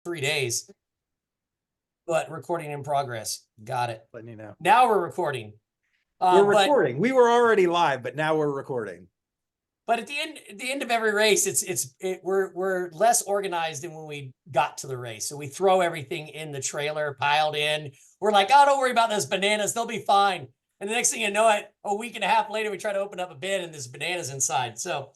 3 days. But recording in progress. Got it. Letting you know. Now we're recording. We're recording. We were already live, but now we're recording. But at the end of every race, we're less organized than when we got to the race. So we throw everything in the trailer, piled in. We're like, oh, don't worry about those bananas; they'll be fine. And the next thing you know, a week and a half later, we try to open up a bin and there's bananas inside. So,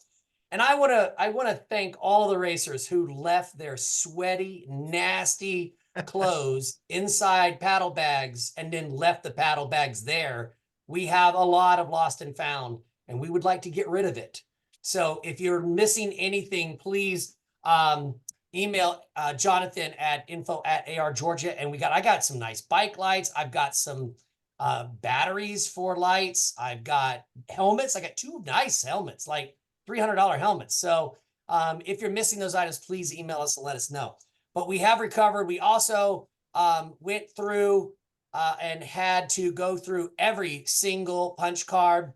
and I wanna thank all the racers who left their sweaty, nasty clothes inside paddle bags and then left the paddle bags there. We have a lot of lost and found, and we would like to get rid of it. So if you're missing anything, please email Jonathan at info@ARGeorgia. And I got some nice bike lights. I've got some batteries for lights. I've got helmets. I got 2 nice helmets, like $300 helmets. So if you're missing those items, please email us and let us know. But we have recovered. We also went through and had to go through every single punch card,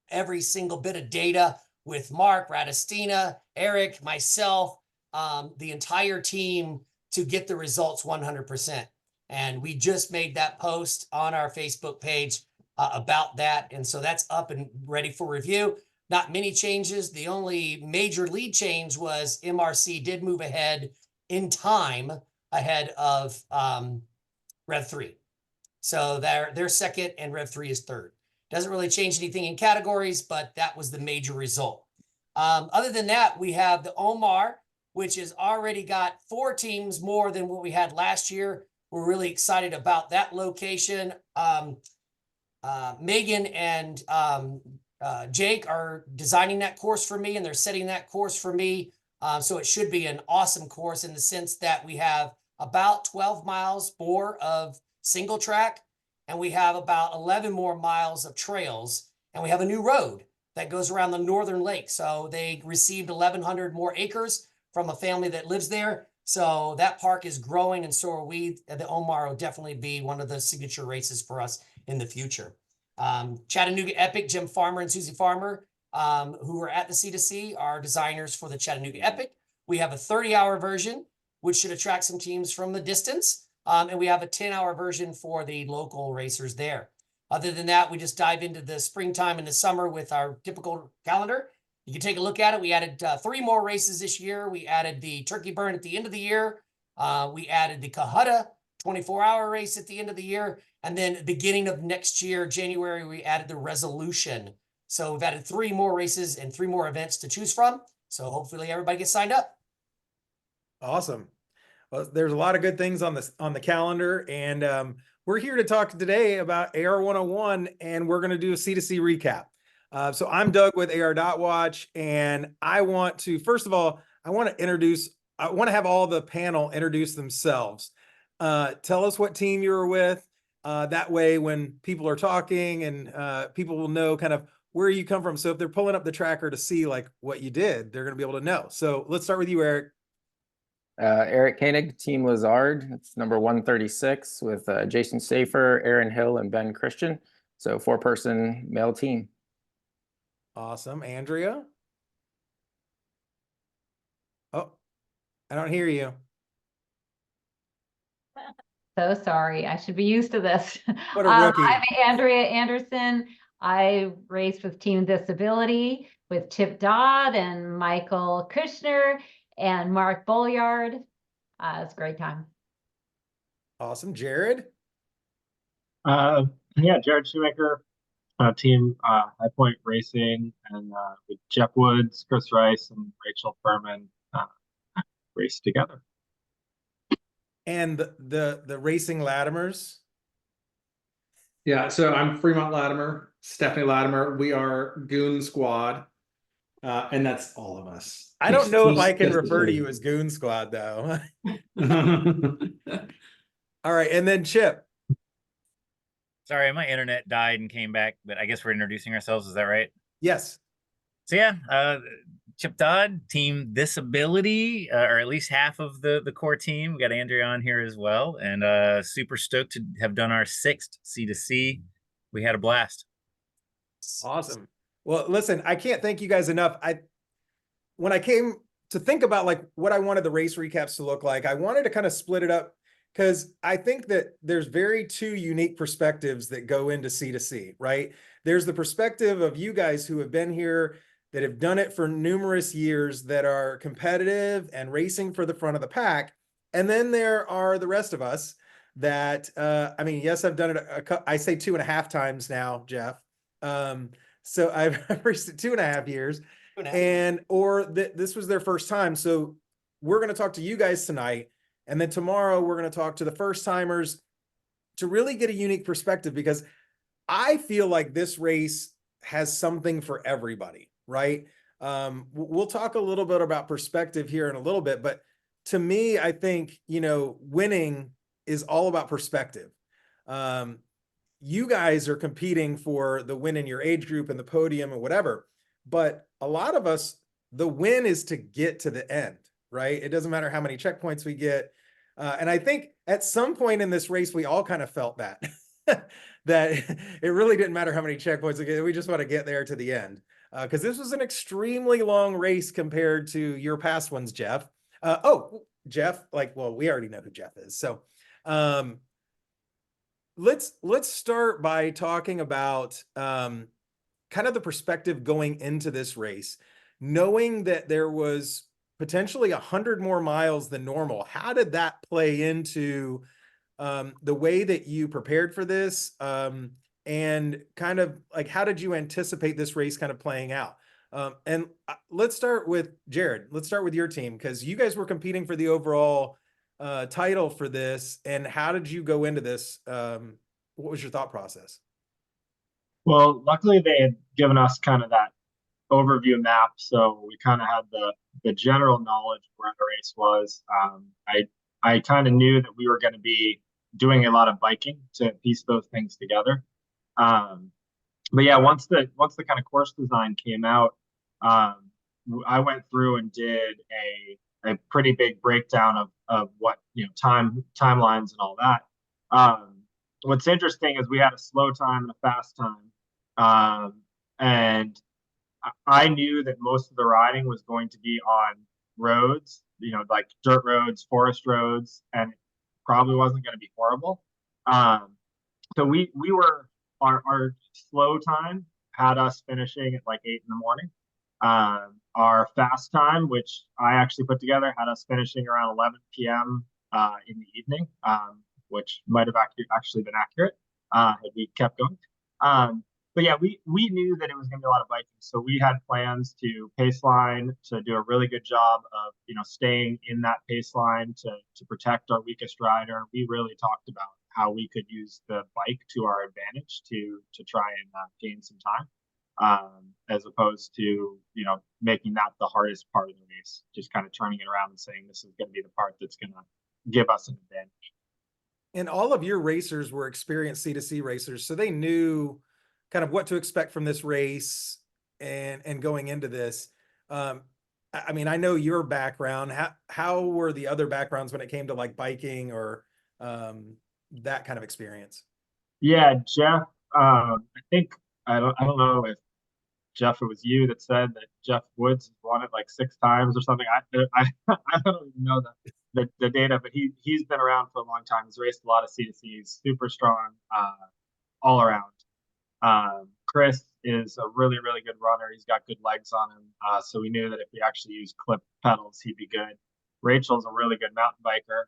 every single bit of data with Mark, Radistina, Eric, myself, the entire team to get the results 100%. And we just made that post on our Facebook page about that. And so that's up and ready for review. Not many changes. The only major lead change was MRC did move ahead in time ahead of Rev 3. So they're second and Rev 3 is third. Doesn't really change anything in categories, but that was the major result. Other than that, we have the Omar, which has already got 4 teams more than what we had last year. We're really excited about that location. Megan and Jake are designing that course for me, and they're setting that course for me. So it should be an awesome course in the sense that we have about 12 miles more of single track, and we have about 11 more miles of trails, and we have a new road that goes around the northern lake. So they received 1,100 more acres from a family that lives there. So that park is growing, and so are we. The Omar will definitely be one of the signature races for us in the future. Chattanooga Epic, Jim Farmer and Susie Farmer, who are at the C2C, are designers for the Chattanooga Epic. We have a 30-hour version, which should attract some teams from the distance. And we have a 10-hour version for the local racers there. Other than that, we just dive into the springtime and the summer with our typical calendar. You can take a look at it. We added 3 more races this year. We added the Turkey Burn at the end of the year. We added the Cohutta 24-hour race at the end of the year. And then beginning of next year, January, we added the Resolution. So we've added 3 more races and 3 more events to choose from. So hopefully everybody gets signed up. Awesome. Well, there's a lot of good things on the calendar, and we're here to talk today about AR101, and we're going to do a C2C recap. So I'm Doug with AR.Watch, and I want to, first of all, I want to have all the panel introduce themselves. Tell us what team you were with. That way, when people are talking, and people will know kind of where you come from. So if they're pulling up the tracker to see like what you did, they're going to be able to know. So let's start with you, Eric. Eric Koenig, Team Lazard. It's number 136 with Jason Safer, Aaron Hill, and Ben Christian. So 4-person male team. Awesome. Andrea? Oh, I don't hear you. So sorry. I should be used to this. What a rookie. I'm Andrea Anderson. I raced with Team Disability with Chip Dodd and Michael Kushner and Mark Bolliard. It's a great time. Awesome. Jared? Yeah, Jared Shoemaker, team High Point Racing, and with Jeff Woods, Chris Rice, and Rachel Furman raced together. And the Racing Latimers? Yeah, so I'm Fremont Latimer, Stephanie Latimer. We are Goon Squad, and that's all of us. I don't know if I can refer to you as Goon Squad, though. All right, and then Chip. Sorry, my internet died and came back, but I guess we're introducing ourselves. Is that right? Yes. So yeah, Chip Dodd, Team Disability, or at least half of the core team. We got Andrea on here as well, and super stoked to have done our 6th C2C. We had a blast. Awesome. Well, listen, I can't thank you guys enough. When I came to think about like what I wanted the race recaps to look like, I wanted to kind of split it up because I think that there's very two unique perspectives that go into C2C, right? There's the perspective of you guys who have been here, that have done it for numerous years, that are competitive and racing for the front of the pack. And then there are the rest of us that, I mean, yes, I've done it, I say 2.5 times now, Jeff. So I've raced it 2.5 years. And this was their first time. So we're going to talk to you guys tonight, and then tomorrow we're going to talk to the first timers to really get a unique perspective, because I feel like this race has something for everybody, right? We'll talk a little bit about perspective here in a little bit, but to me, I think, you know, winning is all about perspective. You guys are competing for the win in your age group and the podium and whatever. But a lot of us, the win is to get to the end, right? It doesn't matter how many checkpoints we get. And I think at some point in this race, we all kind of felt that, that it really didn't matter how many checkpoints we get. We just want to get there to the end. Because this was an extremely long race compared to your past ones, Jeff. Jeff, like, well, we already know who Jeff is. So let's start by talking about kind of the perspective going into this race, knowing that there was potentially 100 more miles than normal. How did that play into the way that you prepared for this? And kind of like, how did you anticipate this race kind of playing out? And let's start with Jared. Let's start with your team, because you guys were competing for the overall title for this. And how did you go into this? What was your thought process? Well, luckily they had given us kind of that overview map, so we kind of had the general knowledge of where the race was. I kind of knew that we were going to be doing a lot of biking to piece those things together. But yeah, once the kind of course design came out, I went through and did a pretty big breakdown of what, you know, timelines and all that. What's interesting is we had a slow time and a fast time. And I knew that most of the riding was going to be on roads, you know, like dirt roads, forest roads, and it probably wasn't going to be horrible. So we were, our slow time had us finishing at like 8 in the morning. Our fast time, which I actually put together, had us finishing around 11 p.m. In the evening, which might have actually been accurate had we kept going. But yeah, we knew that it was going to be a lot of biking, so we had plans to pace line, to do a really good job of, you know, staying in that pace line to protect our weakest rider. We really talked about how we could use the bike to our advantage to try and gain some time, as opposed to, you know, making that the hardest part of the race, just kind of turning it around and saying this is going to be the part that's going to give us an advantage. And all of your racers were experienced C2C racers, so they knew kind of what to expect from this race and going into this. I mean, I know your background. How were the other backgrounds when it came to like biking or that kind of experience? Yeah, Jeff, I think I don't know if Jeff, it was you that said that Jeff Woods won it like 6 times or something. I don't even know the data, but he's been around for a long time. He's raced a lot of C2Cs, super strong all around. Chris is a really, really good runner. He's got good legs on him. So we knew that if we actually used clip pedals, he'd be good. Rachel's a really good mountain biker.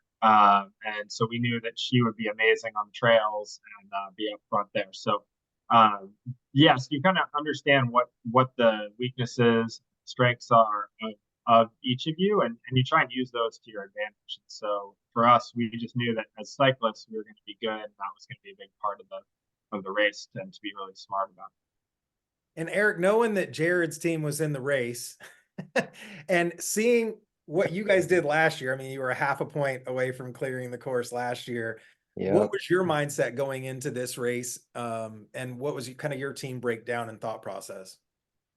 And so we knew that she would be amazing on trails and be up front there. So yes, you kind of understand what the weaknesses, strengths are of each of you, and you try and use those to your advantage. And so for us, we just knew that as cyclists, we were going to be good, and that was going to be a big part of the race, and to be really smart about it. And Eric, knowing that Jared's team was in the race and seeing what you guys did last year, I mean, you were a half a point away from clearing the course last year. Yeah. What was your mindset going into this race? And what was kind of your team breakdown and thought process?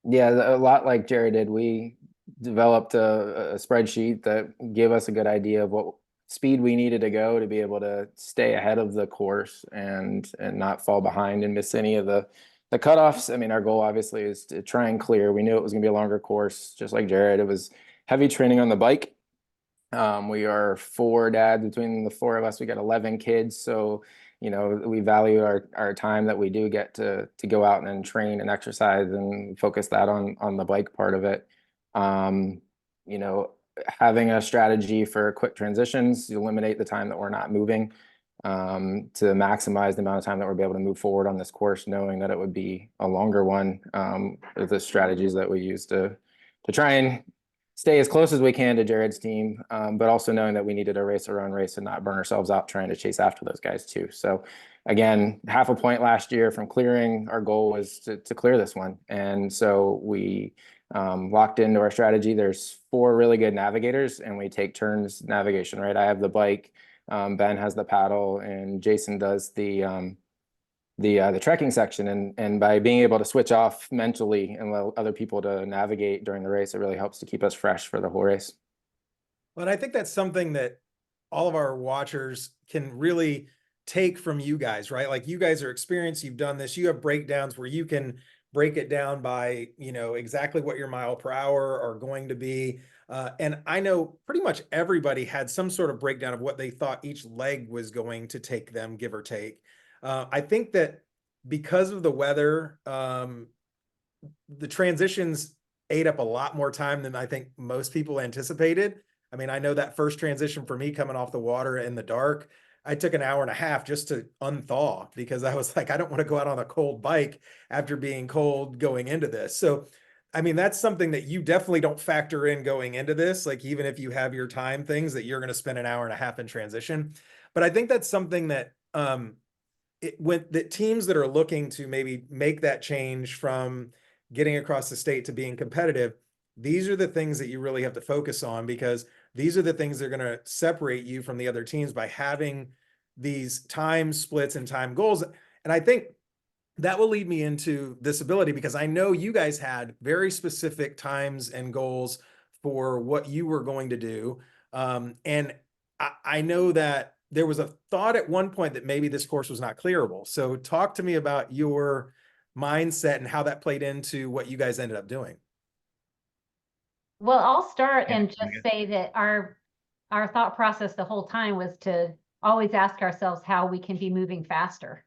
Yeah, a lot like Jared did. We developed a spreadsheet that gave us a good idea of what speed we needed to go to be able to stay ahead of the course and not fall behind and miss any of the cutoffs. I mean, our goal obviously is to try and clear. We knew it was going to be a longer course, just like Jared. It was heavy training on the bike. We are 4 dads. Between the 4 of us, we got 11 kids. So, you know, we value our time that we do get to go out and train and exercise and focus that on the bike part of it. You know, having a strategy for quick transitions, you eliminate the time that we're not moving, to maximize the amount of time that we'll be able to move forward on this course, knowing that it would be a longer one. The strategies that we use to try and stay as close as we can to Jared's team, but also knowing that we needed to race our own race and not burn ourselves out trying to chase after those guys too. So again, 0.5 point last year from clearing. Our goal was to clear this one. And so we locked into our strategy. There's 4 really good navigators and we take turns navigation, right? I have the bike, Ben has the paddle, and Jason does the trekking section. And by being able to switch off mentally and allow other people to navigate during the race, it really helps to keep us fresh for the whole race. Well, I think that's something that all of our watchers can really take from you guys, right? Like, you guys are experienced, you've done this, you have breakdowns where you can break it down by, you know, exactly what your mile per hour are going to be. And I know pretty much everybody had some sort of breakdown of what they thought each leg was going to take them, give or take. I think that because of the weather, the transitions ate up a lot more time than I think most people anticipated. I mean, I know that first transition for me coming off the water in the dark, I took 1.5 hours just to unthaw, because I was like, I don't want to go out on a cold bike after being cold going into this. So, I mean, that's something that you definitely don't factor in going into this. Like, even if you have your time things that you're going to spend 1.5 hours in transition. But I think that's something that, when the teams that are looking to maybe make that change from getting across the state to being competitive, these are the things that you really have to focus on, because these are the things that are going to separate you from the other teams by having these time splits and time goals. And I think that will lead me into this ability, because I know you guys had very specific times and goals for what you were going to do. And I know that there was a thought at one point that maybe this course was not clearable. So talk to me about your mindset and how that played into what you guys ended up doing. Well, I'll start Yeah, and just say that our thought process the whole time was to always ask ourselves how we can be moving faster.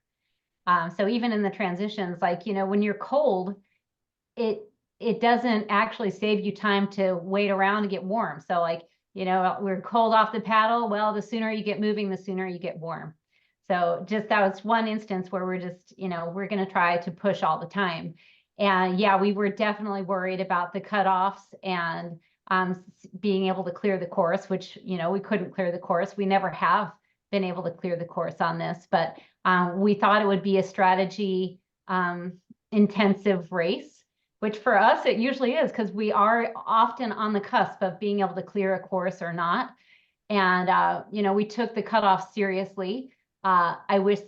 So even in the transitions, like, you know, when you're cold, it doesn't actually save you time to wait around to get warm. So, like, you know, we're cold off the paddle. Well, the sooner you get moving, the sooner you get warm. So just that was one instance where we're just, you know, we're going to try to push all the time. And yeah, we were definitely worried about the cutoffs and being able to clear the course, which, you know, we couldn't clear the course. We never have been able to clear the course on this, but we thought it would be a strategy intensive race, which for us it usually is, because we are often on the cusp of being able to clear a course or not. And you know, we took the cutoff seriously. I wish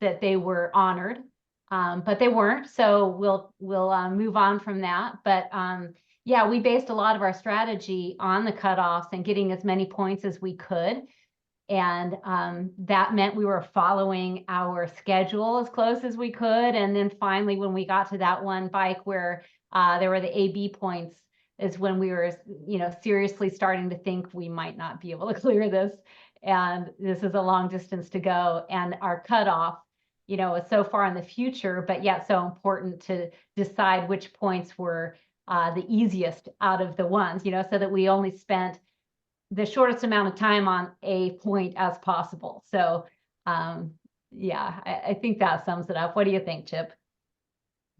that they were honored, but they weren't. So we'll move on from that. But yeah, we based a lot of our strategy on the cutoffs and getting as many points as we could. And that meant we were following our schedule as close as we could. And then finally, when we got to that one bike where there were the AB points, is when we were, you know, seriously starting to think we might not be able to clear this. And this is a long distance to go. And our cutoff, you know, is so far in the future, but yet so important to decide which points were the easiest out of the ones, you know, so that we only spent the shortest amount of time on a point as possible. So yeah, I think that sums it up. What do you think, Chip?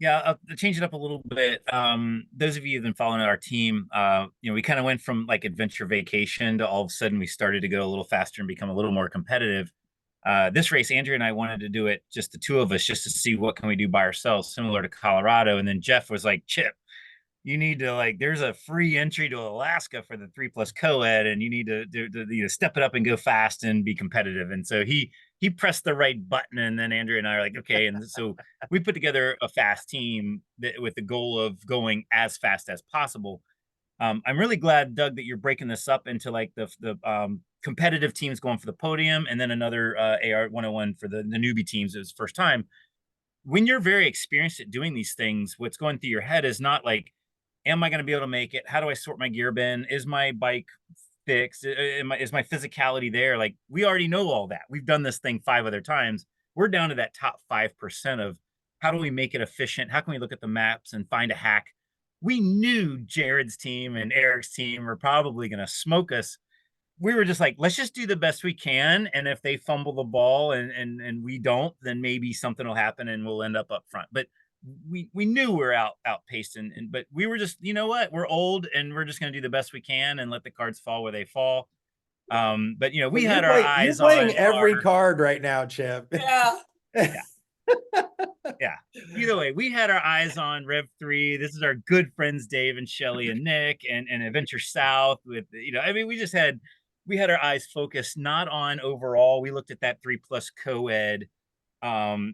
Yeah, I'll change it up a little bit. Those of you who've been following our team, you know, we kind of went from like adventure vacation to all of a sudden we started to go a little faster and become a little more competitive. This race, Andrea and I wanted to do it just the 2 of us, just to see what can we do by ourselves, similar to Colorado. And then Jeff was like, Chip, you need to, like, there's a free entry to Alaska for the 3+ co-ed, and you need to you know, step it up and go fast and be competitive. And so he pressed the right button, and then Andrea and I are like, okay. And so we put together a fast team with the goal of going as fast as possible. I'm really glad, Doug, that you're breaking this up into like the competitive teams going for the podium, and then another AR101 for the newbie teams. It was first time. When you're very experienced at doing these things, what's going through your head is not like, am I going to be able to make it? How do I sort my gear bin? Is my bike fixed? Is my physicality there? Like, we already know all that. We've done this thing 5 other times. We're down to that top 5% of how do we make it efficient? How can we look at the maps and find a hack? We knew Jared's team and Eric's team were probably going to smoke us. We were just like, let's just do the best we can. And if they fumble the ball and we don't, then maybe something will happen and we'll end up front. But we knew we were outpaced, but we were just, you know what, we're old and we're just going to do the best we can and let the cards fall where they fall. But you know, we had our eyes you're playing on every card right now, Chip. Yeah. Yeah. Either way, we had our eyes on Rev 3. This is our good friends Dave and Shelly and Nick and Adventure South with, you know, I mean, we had our eyes focused not on overall. We looked at that 3+ co-ed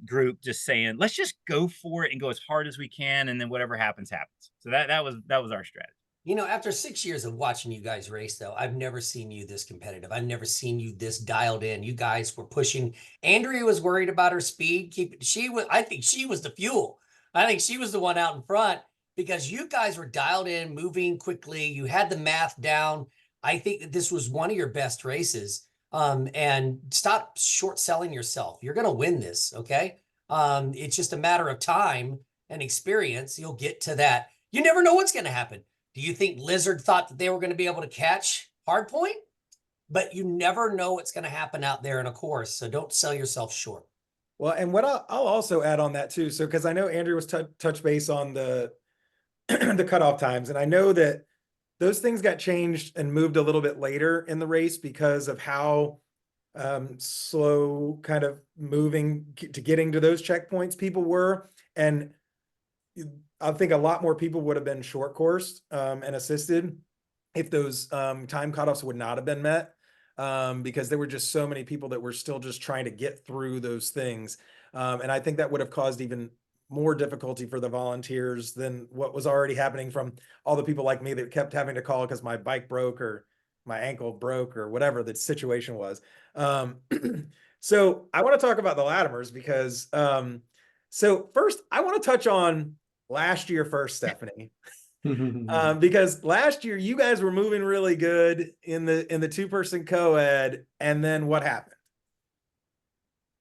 group, just saying, let's just go for it and go as hard as we can, and then whatever happens happens. So that was our strategy. You know, after 6 years of watching you guys race, though, I've never seen you this competitive. I've never seen you this dialed in. You guys were pushing. Andrea was worried about her speed. I think she was the fuel. I think she was the one out in front because you guys were dialed in, moving quickly. You had the math down. I think that this was one of your best races. And stop short selling yourself. You're going to win this. Okay. It's just a matter of time and experience. You'll get to that. You never know what's going to happen. Do you think Lizard thought that they were going to be able to catch Hardpoint? But you never know what's going to happen out there in a course. So don't sell yourself short. Well, and what I'll also add on that too. So, because I know Andrew was touch base on the the cutoff times, and I know that those things got changed and moved a little bit later in the race because of how slow kind of moving to getting to those checkpoints people were. And I think a lot more people would have been short coursed and assisted if those time cutoffs would not have been met, because there were just so many people that were still just trying to get through those things. And I think that would have caused even more difficulty for the volunteers than what was already happening from all the people like me that kept having to call because my bike broke or my ankle broke or whatever the situation was. So I want to talk about the Latimers because, so first I want to touch on last year first, Stephanie, because last year you guys were moving really good in the 2-person co-ed, and then what happened?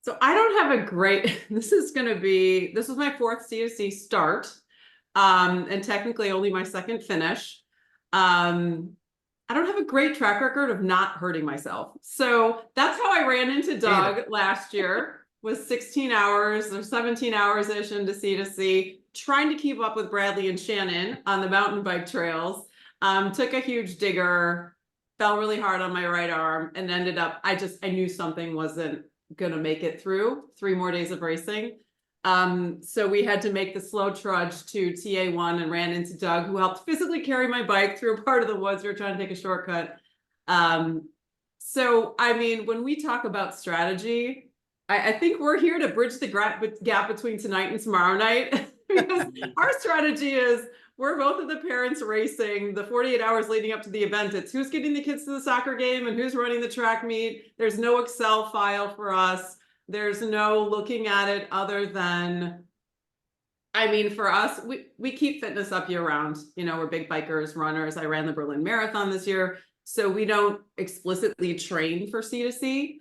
So I don't have a great, this was my 4th C2C start, and technically only my 2nd finish. I don't have a great track record of not hurting myself. So that's how I ran into Doug last year, was 16 hours or 17 hours-ish into C2C, trying to keep up with Bradley and Shannon on the mountain bike trails. Took a huge digger, fell really hard on my right arm, and ended up, I knew something wasn't gonna make it through 3 more days of racing. So we had to make the slow trudge to TA1 and ran into Doug, who helped physically carry my bike through a part of the woods. We were trying to take a shortcut. So, I mean, when we talk about strategy, I think we're here to bridge the gap between tonight and tomorrow night. Because our strategy is, we're both of the parents racing the 48 hours leading up to the event. It's who's getting the kids to the soccer game and who's running the track meet. There's no Excel file for us. There's no looking at it other than, I mean, for us, we keep fitness up year round. You know, we're big bikers, runners. I ran the Berlin Marathon this year. So we don't explicitly train for C2C.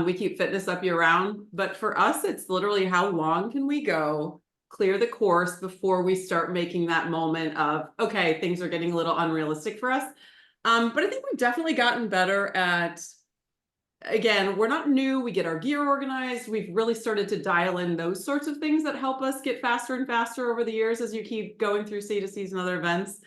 We keep fitness up year round. But for us, it's literally how long can we go, clear the course before we start making that moment of, okay, things are getting a little unrealistic for us. But I think we've definitely gotten better at, again, we're not new. We get our gear organized. We've really started to dial in those sorts of things that help us get faster and faster over the years as you keep going through C2Cs and other events.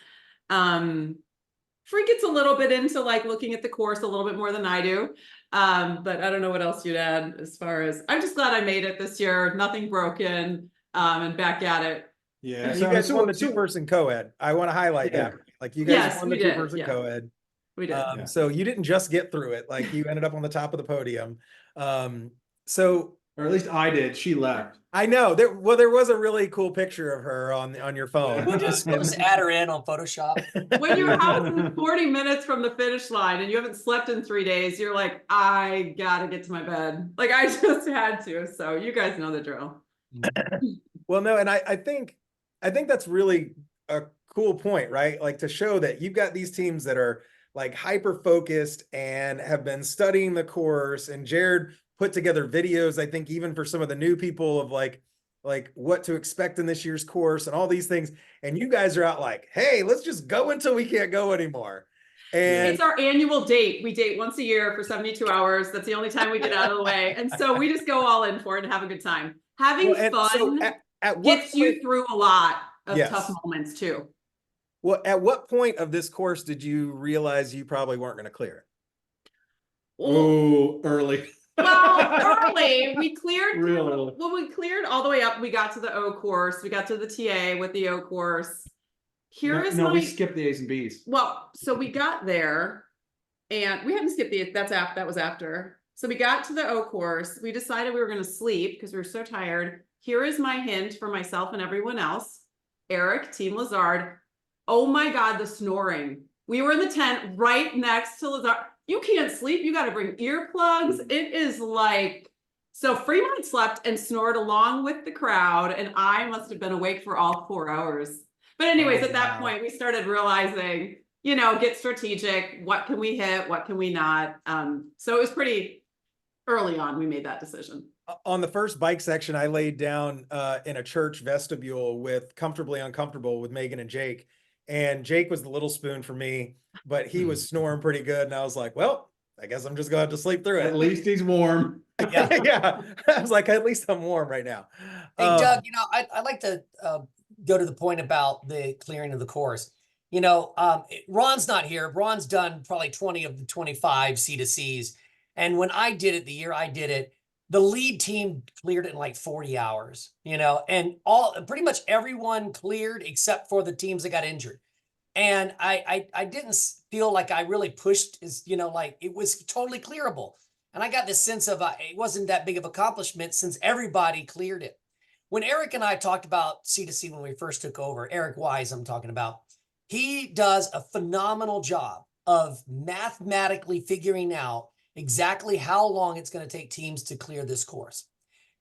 Free gets a little bit into like looking at the course a little bit more than I do. But I don't know what else you'd add as far as, I'm just glad I made it this year. Nothing broken, and back at it. Yeah. You guys won the 2-person co-ed. I want to highlight that. Like you guys won the 2-person co-ed. We did. So you didn't just get through it, like you ended up on the top of the podium. So, or at least I did. She left. I know there was a really cool picture of her on your phone. We'll just add her in on Photoshop. When your house is 40 minutes from the finish line and you haven't slept in 3 days, you're like, I gotta get to my bed. Like I just had to. So you guys know the drill. Well, no, and I think that's really a cool point, right? Like to show that you've got these teams that are like hyper focused and have been studying the course, and Jared put together videos, I think even for some of the new people of like what to expect in this year's course and all these things. And you guys are out like, hey, let's just go until we can't go anymore. And it's our annual date. We date once a year for 72 hours. That's the only time we get out of the way. And so we just go all in for it and have a good time. Having well, and fun so at what gets you point, through a lot of Yes. tough moments too. well, at what point of this course did you realize you probably weren't going to clear it? Oh, early. Well, early we cleared. Real early. When we cleared all the way up, we got to the O course. We got to the TA with the O course. Here is No, my. we skipped the A's and B's. Well, so we got there, and we hadn't skipped the. That was after. So we got to the O course. We decided we were going to sleep because we were so tired. Here is my hint for myself and everyone else. Eric, Team Lazard. Oh my God, the snoring. We were in the tent right next to Lazard. You can't sleep. You got to bring earplugs. It is like, so Fremont slept and snored along with the crowd, and I must have been awake for all 4 hours. But anyways, at that point, we started realizing, get strategic. What can we hit? What can we not? So it was pretty early on. We made that decision. On the first bike section, I laid down in a church vestibule with Comfortably Uncomfortable with Megan and Jake. And Jake was the little spoon for me, but he was snoring pretty good. And I was like, well, I guess I'm just going to have to sleep through it. At least he's warm. Yeah. Yeah. I was like, at least I'm warm right now. Hey, Doug, I'd like to go to the point about the clearing of the course. Ron's not here. Ron's done probably 20 of the 25 C2Cs. And when I did it, the year I did it, the lead team cleared it in like 40 hours, and pretty much everyone cleared except for the teams that got injured. And I didn't feel like I really pushed like it was totally clearable. And I got this sense of it wasn't that big of accomplishment since everybody cleared it. When Eric and I talked about C2C when we first took over, Eric Wise, I'm talking about, he does a phenomenal job of mathematically figuring out exactly how long it's going to take teams to clear this course.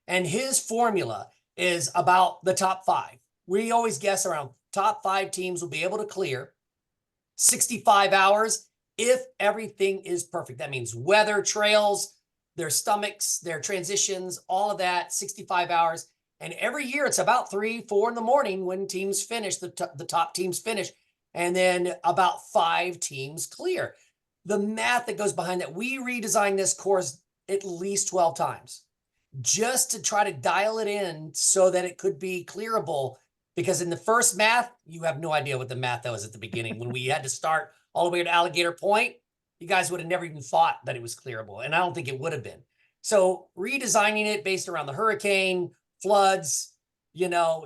And his formula is about the top 5. We always guess around top 5 teams will be able to clear 65 hours if everything is perfect. That means weather, trails, their stomachs, their transitions, all of that, 65 hours. And every year it's about 3, 4 in the morning when teams finish, the top teams finish, and then about 5 teams clear. The math that goes behind that, we redesigned this course at least 12 times just to try to dial it in so that it could be clearable. Because in the first math, you have no idea what the math that was at the beginning. When we had to start all the way to Alligator Point, you guys would have never even thought that it was clearable. And I don't think it would have been. So redesigning it based around the hurricane, floods,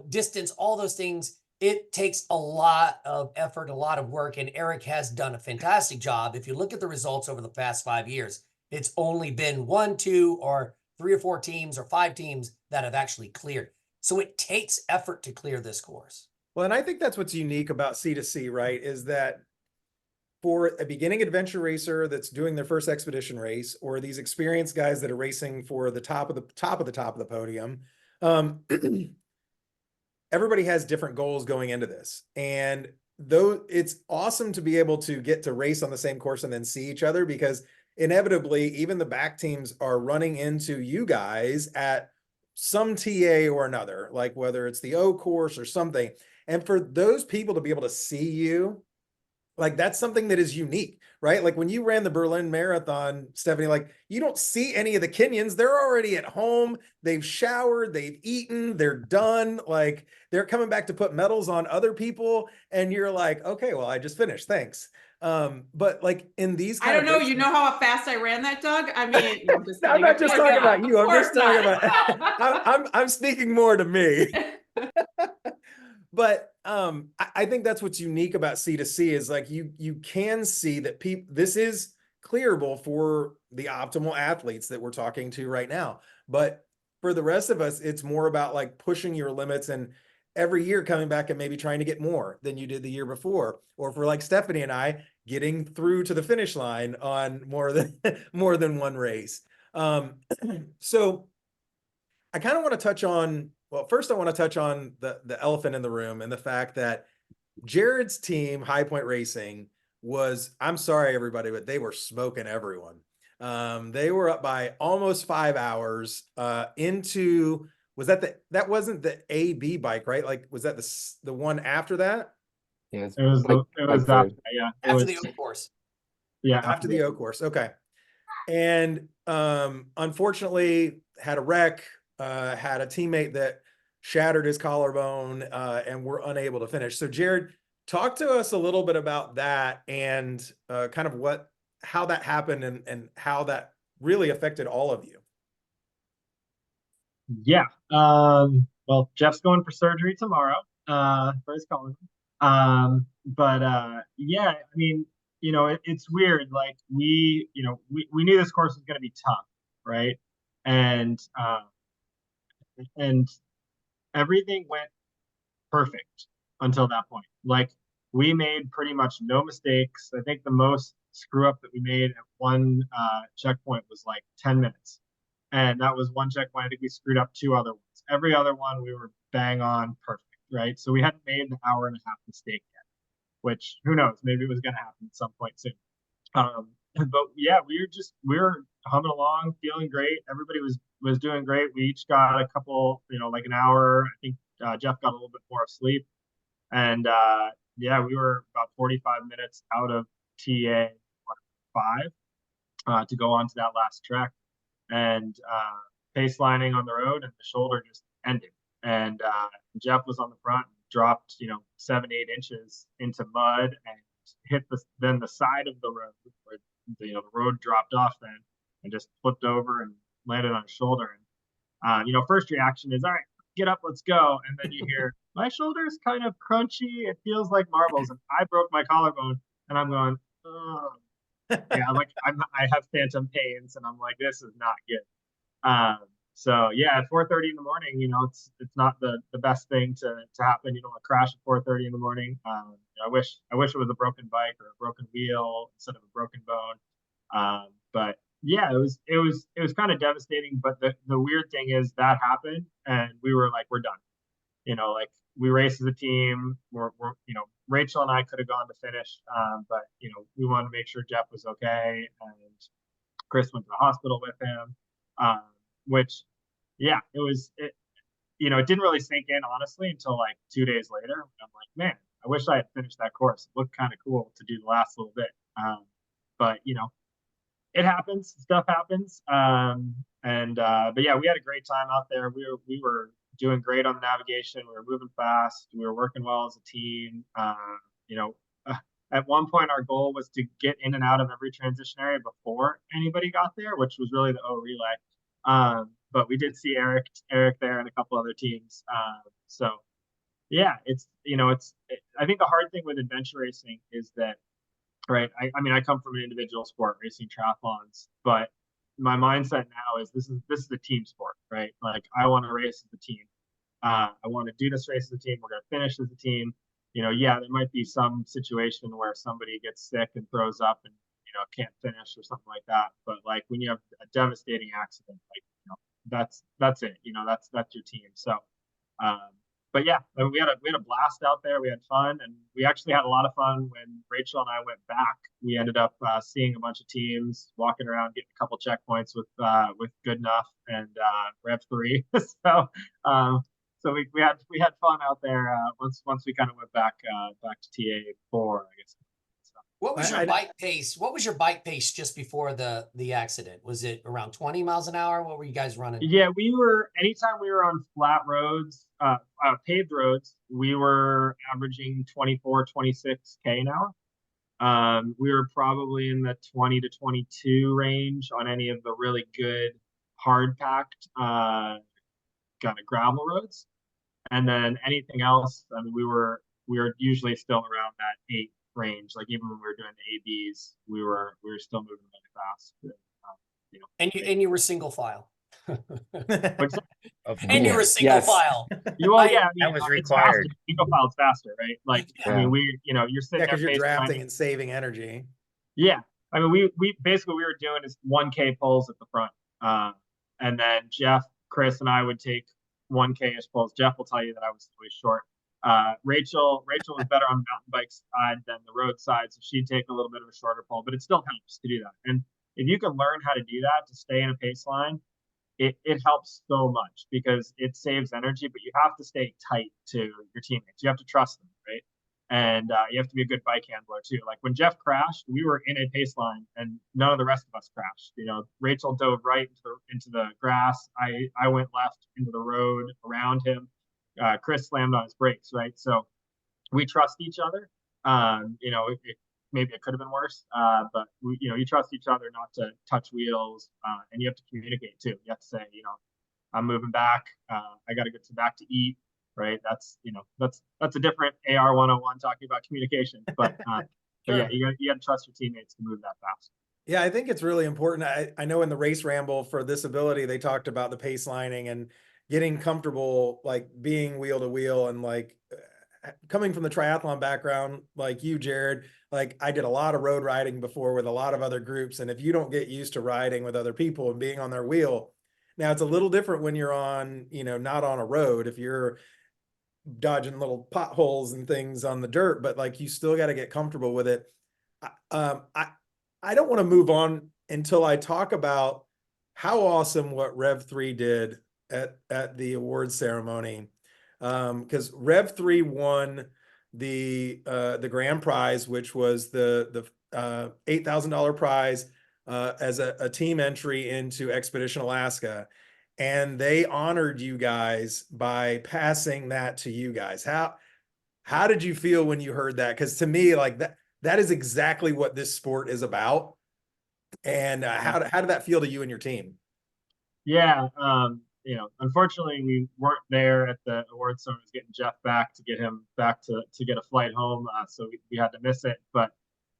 distance, all those things, it takes a lot of effort, a lot of work, and Eric has done a fantastic job. If you look at the results over the past 5 years, it's only been 1, 2, or 3 or 4 teams or 5 teams that have actually cleared. So it takes effort to clear this course. Well, and I think that's what's unique about C2C, right? Is that for a beginning adventure racer that's doing their first expedition race, or these experienced guys that are racing for the top of the podium, everybody has different goals going into this. And though it's awesome to be able to get to race on the same course and then see each other, because inevitably even the back teams are running into you guys at some TA or another, like whether it's the O course or something. And for those people to be able to see you, like that's something that is unique, right? Like when you ran the Berlin Marathon, Stephanie, like you don't see any of the Kenyans. They're already at home. They've showered, they've eaten, they're done. Like they're coming back to put medals on other people. And you're like, okay, well, I just finished. Thanks. But like in these I don't know. You know how fast I ran that, Doug? I mean, I'm not just talking about you. I'm just talking about, I'm speaking more to me. But I think that's what's unique about C2C is like you can see that this is clearable for the optimal athletes that we're talking to right now. But for the rest of us, it's more about like pushing your limits and every year coming back and maybe trying to get more than you did the year before. Or for like Stephanie and I getting through to the finish line on more than one race. So I kind of want to touch on, well, first I want to touch on the elephant in the room and the fact that Jared's team, High Point Racing, was, I'm sorry, everybody, but they were smoking everyone. They were up by almost 5 hours into, was that wasn't the AB bike, right? Like, was that the one after that? Yeah, it's It was like, it was like after, yeah. It After was, the oak course. yeah, After the O course. Okay. And unfortunately had a wreck, had a teammate that shattered his collarbone, and we're unable to finish. So Jared, talk to us a little bit about that and kind of how that happened and how that really affected all of you. yeah. Well, Jeff's going for surgery tomorrow, for his collarbone. Yeah, I mean, it's weird. Like we knew this course was going to be tough, right? And and everything went perfect until that point. Like we made pretty much no mistakes. I think the most screw up that we made at one checkpoint was like 10 minutes. And that was one checkpoint. I think we screwed up 2 other ones. Every other one we were bang on perfect, right? So we hadn't made an hour and a half mistake yet, which who knows, maybe it was going to happen at some point soon. But yeah, we were humming along, feeling great. Everybody was doing great. We each got a couple, like an hour. I think Jeff got a little bit more sleep, and yeah, we were about 45 minutes out of TA 5 to go on to that last trek, and pace lining on the road, and the shoulder just ended, and Jeff was on the front, dropped 7-8 inches into mud and hit the side of the road where the road dropped off then, and just flipped over and landed on his shoulder. And first reaction is, all right, get up, let's go. And then you hear, my shoulder is kind of crunchy, it feels like marbles, and I broke my collarbone, and I'm going, oh. Yeah, like I have phantom pains, and I'm like, this is not good. So yeah, at 4:30 in the morning, it's not the best thing to happen. You don't want to crash at 4:30 in the morning. I wish it was a broken bike or a broken wheel instead of a broken bone. But yeah, it was kind of devastating. But the weird thing is that happened, and we were like, we're done. Like we raced as a team. We're Rachel and I could have gone to finish, but we wanted to make sure Jeff was okay, and Chris went to the hospital with him. Which, yeah, it didn't really sink in honestly until like 2 days later. I'm like, man, I wish I had finished that course. It looked kind of cool to do the last little bit. But it happens, stuff happens. But yeah, we had a great time out there. We were doing great on the navigation. We were moving fast. We were working well as a team. At one point, our goal was to get in and out of every transition area before anybody got there, which was really the O relay. But we did see Eric there and a couple other teams. So yeah, I think the hard thing with adventure racing is that, right? I mean, I come from an individual sport, racing triathlons, but my mindset now is this is a team sport, right? Like I want to race as a team. I want to do this race as a team. We're going to finish as a team. Yeah, there might be some situation where somebody gets sick and throws up and can't finish or something like that. But like when you have a devastating accident, like that's it. That's your team. So, but yeah, we had a blast out there. We had fun, and we actually had a lot of fun when Rachel and I went back. We ended up seeing a bunch of teams, walking around, getting a couple checkpoints with Good Enough and Rev 3. So we had fun out there once we kind of went back to TA 4, I guess. What was your bike pace? What was your bike pace just before the accident? Was it around 20 miles an hour? What were you guys running? Yeah, anytime we were on flat roads, paved roads, we were averaging 24, 26K an hour. We were probably in the 20 to 22 range on any of the really good hard packed kind of gravel roads. And then anything else, I mean, we were usually still around that 8 range. Like even when we were doing the ABs, we were still moving really fast. And you were single file. And you were single file. That was required. Single file is faster, right? Like I mean, you're sitting there because you're drafting and saving energy. Yeah, I mean, we basically we were doing is 1K pulls at the front, and then Jeff, Chris, and I would take 1K-ish pulls. Jeff will tell you that I was always short. Rachel was better on the mountain bike side than the road side, so she'd take a little bit of a shorter pole, but it still helps to do that. And if you can learn how to do that to stay in a pace line, it helps so much because it saves energy, but you have to stay tight to your teammates. You have to trust them, right? And you have to be a good bike handler too. Like when Jeff crashed, we were in a pace line and none of the rest of us crashed. You know, Rachel dove right into the grass. I went left into the road around him. Chris slammed on his brakes, right? So we trust each other. You know, maybe it could have been worse, but you know, you trust each other not to touch wheels, and you have to communicate too. You have to say, you know, I'm moving back. I got to get back to eat. Right. That's, you know, that's a different AR101 talking about communication, but Sure. yeah, you got to trust your teammates to move that fast. Yeah, I think it's really important. I know in the race ramble for this ability, they talked about the pace lining and getting comfortable, like being wheel to wheel, and like coming from the triathlon background, like you, Jared, like I did a lot of road riding before with a lot of other groups. And if you don't get used to riding with other people and being on their wheel, now it's a little different when you're on, you know, not on a road, if you're dodging little potholes and things on the dirt, but like you still got to get comfortable with it. I don't want to move on until I talk about how awesome what Rev 3 did at the awards ceremony. Because Rev 3 won the grand prize, which was the $8,000 prize as a team entry into Expedition Alaska. And they honored you guys by passing that to you guys. How did you feel when you heard that? Because to me, like that is exactly what this sport is about. And how did that feel to you and your team? Yeah, you know, unfortunately, we weren't there at the awards, so I was getting Jeff back to get him back to get a flight home, so we had to miss it. But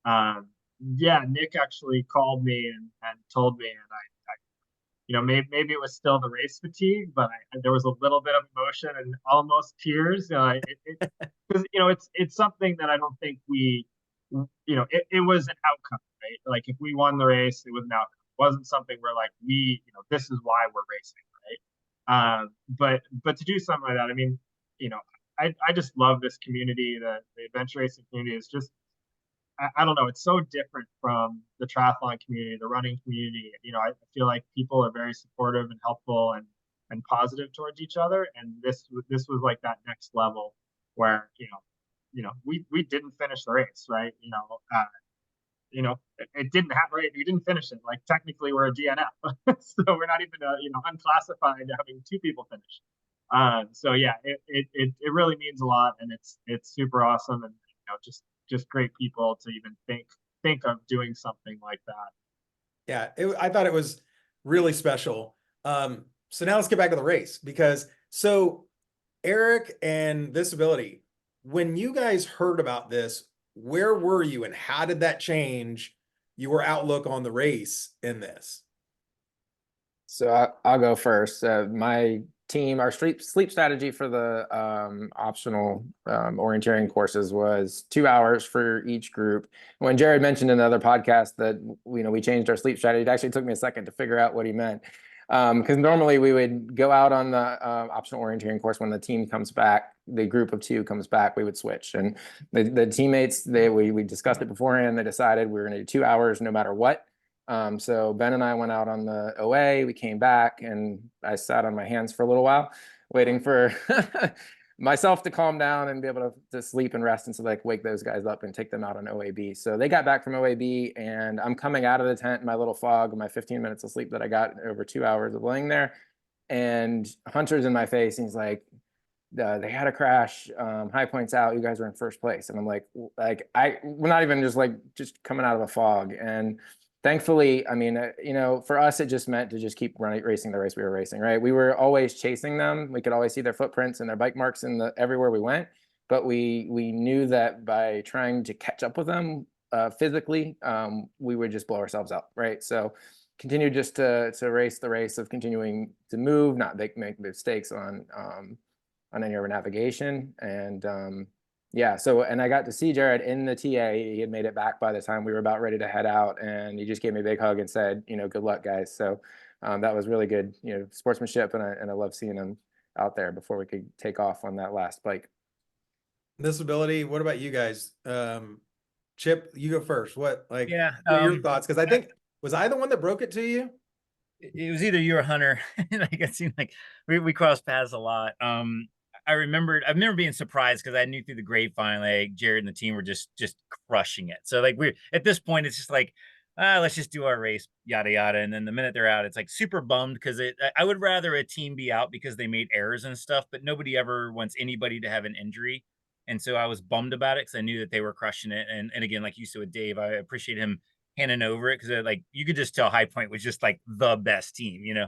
yeah, Nick actually called me and told me, and I you know, maybe it was still the race fatigue, but there was a little bit of emotion and almost tears. Because you know, it's something that I don't think we, you know, it was an outcome, right? Like if we won the race, it was an outcome. It wasn't something where like we, you know, this is why we're racing, right? But to do something like that, I mean, you know, I just love this community. The adventure racing community is just, I don't know, it's so different from the triathlon community, the running community. You know, I feel like people are very supportive and helpful and positive towards each other. And this was like that next level where, you know, we didn't finish the race, right? You know, it didn't happen, right? We didn't finish it. Like technically we're a DNF. So we're not even, you know, unclassified having two people finish. So yeah, it really means a lot, and it's super awesome, and you know, just great people to even think of doing something like that. Yeah, I thought it was really special. So now let's get back to the race, because so Eric and this ability, when you guys heard about this, where were you and how did that change your outlook on the race in this? So I'll go first. My team, our sleep strategy for the optional orienteering courses was 2 hours for each group. When Jared mentioned in another podcast that we changed our sleep strategy, it actually took me a second to figure out what he meant. Because normally we would go out on the optional orienteering course when the team comes back, the group of two comes back, we would switch. And the teammates, we discussed it beforehand. They decided we were going to do 2 hours no matter what. So Ben and I went out on the OA, we came back, and I sat on my hands for a little while, waiting for myself to calm down and be able to sleep and rest, and so like wake those guys up and take them out on OAB. So they got back from OAB, and I'm coming out of the tent in my little fog, my 15 minutes of sleep that I got over 2 hours of laying there, and Hunter's in my face, and he's like, they had a crash, high points out, you guys are in first place. And I'm like we're not even just coming out of a fog. And thankfully, I mean, for us, it just meant to just keep racing the race we were racing, right? We were always chasing them. We could always see their footprints and their bike marks everywhere we went. But we knew that by trying to catch up with them physically, we would just blow ourselves up, right? So continue just to race the race of continuing to move, not make mistakes on any of our navigation. And yeah, so, and I got to see Jared in the TA. He had made it back by the time we were about ready to head out, and he just gave me a big hug and said, good luck, guys. So that was really good, sportsmanship, and I love seeing him out there before we could take off on that last bike. This ability. What about you guys? Chip, you go first. What Yeah, what are your thoughts? Because I think, was I the one that broke it to you? it was either you or Hunter. Like it seemed like we crossed paths a lot. I remember being surprised because I knew through the grapevine like Jared and the team were just crushing it. So like we're at this point, it's just like, let's just do our race, yada yada. And then the minute they're out, it's like super bummed because I would rather a team be out because they made errors and stuff, but nobody ever wants anybody to have an injury. And so I was bummed about it because I knew that they were crushing it. And again, like you said with Dave, I appreciate him handing over it because like you could just tell High Point was just like the best team, you know.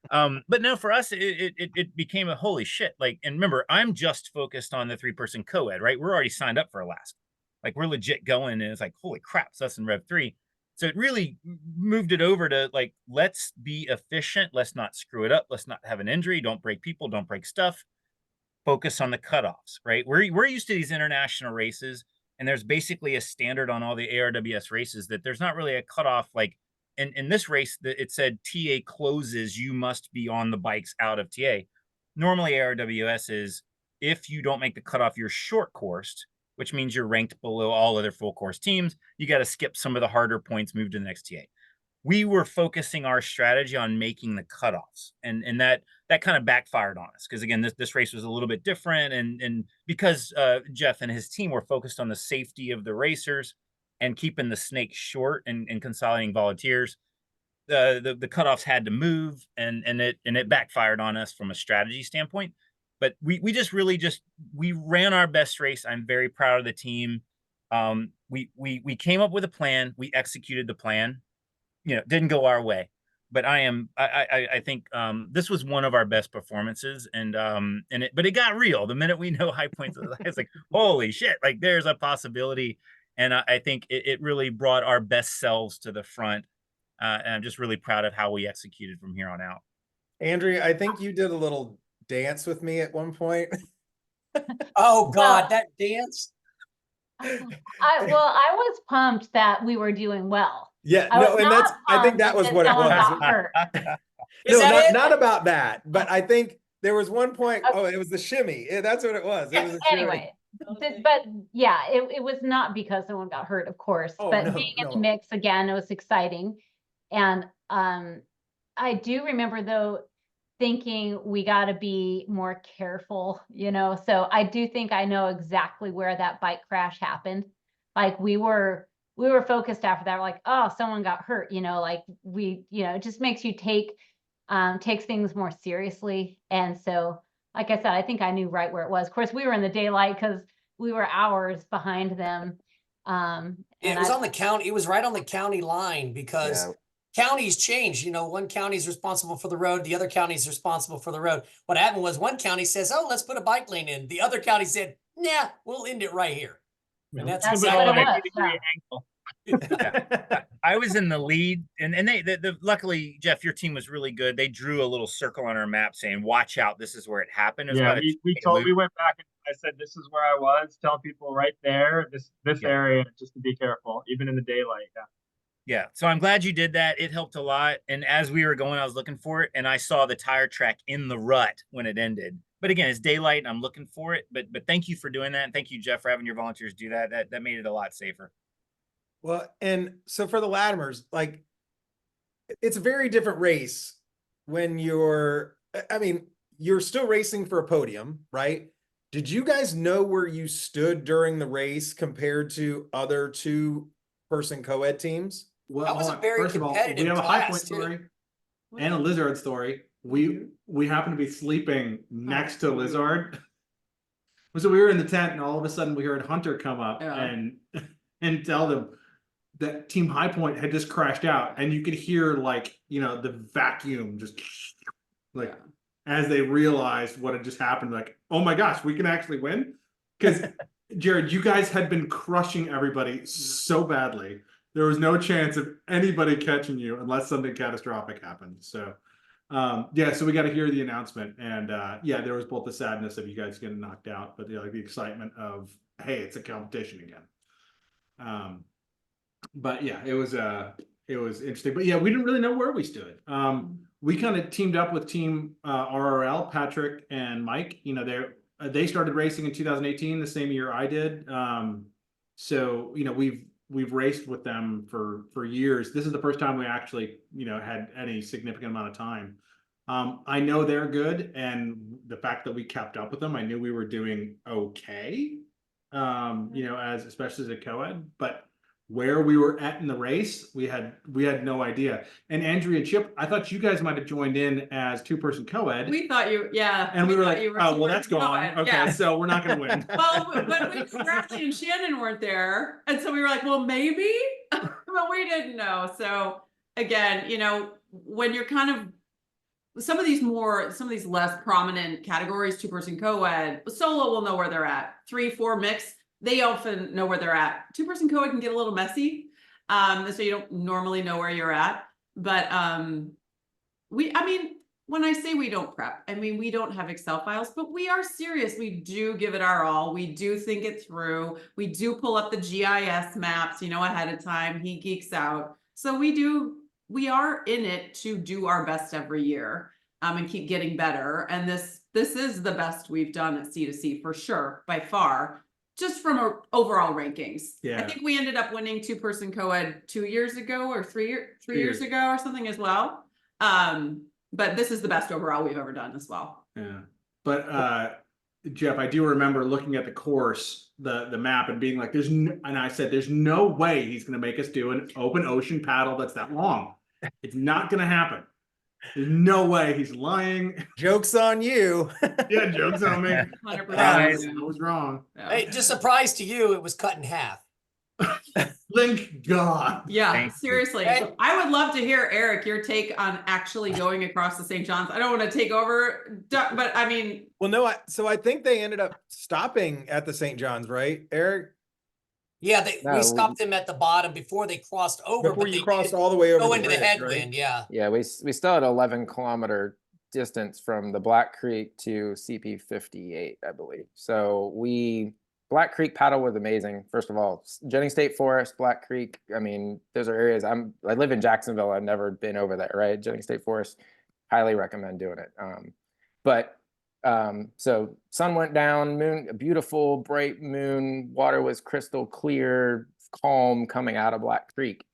But no, for us, it became a holy shit. Like, and remember, I'm just focused on the 3-person co-ed, right? We're already signed up for Alaska. Like, we're legit going, and it's like, holy crap, it's us in Rev 3. So it really moved it over to like, let's be efficient. Let's not screw it up. Let's not have an injury. Don't break people. Don't break stuff. Focus on the cutoffs, right? We're used to these international races, and there's basically a standard on all the ARWS races that there's not really a cutoff. Like in this race, that it said TA closes, you must be on the bikes out of TA. Normally, ARWS is if you don't make the cutoff, you're short coursed, which means you're ranked below all other full course teams. You got to skip some of the harder points, move to the next TA. We were focusing our strategy on making the cutoffs, and that kind of backfired on us because again, this race was a little bit different, and because Jeff and his team were focused on the safety of the racers and keeping the snake short and consolidating volunteers, the cutoffs had to move, and it backfired on us from a strategy standpoint. But we ran our best race. I'm very proud of the team. We came up with a plan. We executed the plan. You know, didn't go our way, but I think this was one of our best performances, but it got real the minute we know High Points. It's like, holy shit, like there's a possibility, and I think it really brought our best selves to the front, and I'm just really proud of how we executed from here on out. Andrea, I think you did a little dance with me at one point. Oh God, that dance. I was pumped that we were doing well. Yeah, I no, was and not I think pumped that was what it someone was. got hurt. Is No, that it? not about that, but I think there was one point. Oh, it was the shimmy. Yeah, that's what it was. It was a shimmy. Anyway, but yeah, it was not because someone got hurt, of course. Oh, but no, being in no. the mix again, it was exciting. And I do remember though thinking we got to be more careful, you know. So I do think I know exactly where that bike crash happened. Like we were focused after that. We're like, oh, someone got hurt, you know, like it just makes you takes things more seriously. And so, like I said, I think I knew right where it was. Of course, we were in the daylight because we were hours behind them. It was on the county. It was right on the county line because counties change. You know, one county is responsible for the road. The other county is responsible for the road. What happened was one county says, oh, let's put a bike lane in. The other county said, nah, we'll end it right here. And that's what exactly it was. Yeah. I was in the lead, and luckily, Jeff, your team was really good. They drew a little circle on our map saying, watch out, this is where it happened. It Yeah, we went back and I said, this is where I was. Tell people right there, this area, just to be careful, even in the daylight. Yeah, so I'm glad you did that. It helped a lot. And as we were going, I was looking for it, and I saw the tire track in the rut when it ended. But again, it's daylight, and I'm looking for it. But thank you for doing that, and thank you, Jeff, for having your volunteers do that. That made it a lot safer. Well, and so for the Latimers, like it's a very different race when you're still racing for a podium, right? Did you guys know where you stood during the race compared to other 2-person co-ed teams? Well, That was a very first of all, we competitive have a High Point class, too. story and a Lizard story. We happen to be sleeping next to Lizard. So we were in the tent, and all of a sudden we heard Hunter come up and tell them that Team High Point had just crashed out, and you could hear the vacuum just as they realized what had just happened. Like, oh my gosh, we can actually win, because Jared, you guys had been crushing everybody so badly. There was no chance of anybody catching you unless something catastrophic happened. So, so we got to hear the announcement, and there was both the sadness of you guys getting knocked out, but the excitement of, hey, it's a competition again. But yeah, it was interesting. But yeah, we didn't really know where we stood. We kind of teamed up with Team RRL, Patrick and Mike. You know, they started racing in 2018, the same year I did. So you know, we've raced with them for years. This is the first time we actually, you know, had any significant amount of time. I know they're good, and the fact that we kept up with them, I knew we were doing okay. You know, as especially as a co-ed, but where we were at in the race, we had no idea. And Andrea and Chip, I thought you guys might have joined in as 2-person co-ed. We thought you, yeah. And we were thought like, you were oh, well, that's super gone. good. Okay, Yeah. so we're not going to win. Well, but Bradley and Shannon weren't there. And so we were like, well, maybe, but we didn't know. So again, you know, when you're kind of some of these less prominent categories, 2-person co-ed, solo will know where they're at. 3-4 mix, they often know where they're at. 2-person co-ed can get a little messy. So you don't normally know where you're at. But I mean, when I say we don't prep, I mean, we don't have Excel files, but we are serious. We do give it our all. We do think it through. We do pull up the GIS maps, you know, ahead of time. He geeks out. So we are in it to do our best every year, and keep getting better. And this is the best we've done at C2C for sure, by far, just from our overall rankings. Yeah. I think we ended up winning 2-person co-ed 2 years ago or three years ago or something as well. But this is the best overall we've ever done as well. Yeah. But Jeff, I do remember looking at the course, the map, and being like, and I said, there's no way he's going to make us do an open ocean paddle that's that long. It's not going to happen. There's no way. He's lying. Joke's on you. Yeah, joke's on me. 100%. I was wrong. Yeah. Hey, just surprise to you, it was cut in half. Thank God. Yeah, Thank you. seriously. Okay. I would love to hear, Eric, your take on actually going across the St. John's. I don't want to take over, but I mean, Well, no, so I think they ended up stopping at the St. John's, right, Eric? Yeah, No, we stopped them at the bottom before they crossed over. Before but you they crossed did all the way over go the into bridge, the right? headwind. Yeah. Yeah, we still had 11-kilometer distance from the Black Creek to CP 58, I believe. So Black Creek paddle was amazing. First of all, Jennings State Forest, Black Creek. I mean, those are areas I live in Jacksonville. I've never been over there, right? Jennings State Forest, highly recommend doing it. So sun went down, a beautiful bright moon, water was crystal clear, calm coming out of Black Creek.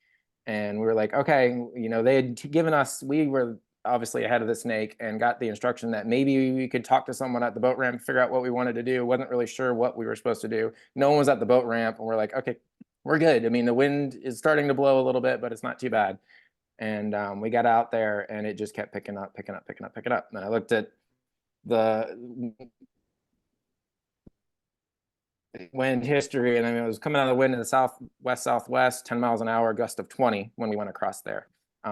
And we were like, okay, you know, they had given us, we were obviously ahead of the snake and got the instruction that maybe we could talk to someone at the boat ramp, figure out what we wanted to do. Wasn't really sure what we were supposed to do. No one was at the boat ramp, and we're like, okay, we're good. I mean, the wind is starting to blow a little bit, but it's not too bad. And we got out there, and it just kept picking up. And I looked at the wind history, and I mean, it was coming out of the wind in the southwest, 10 miles an hour, gust of 20 when we went across there.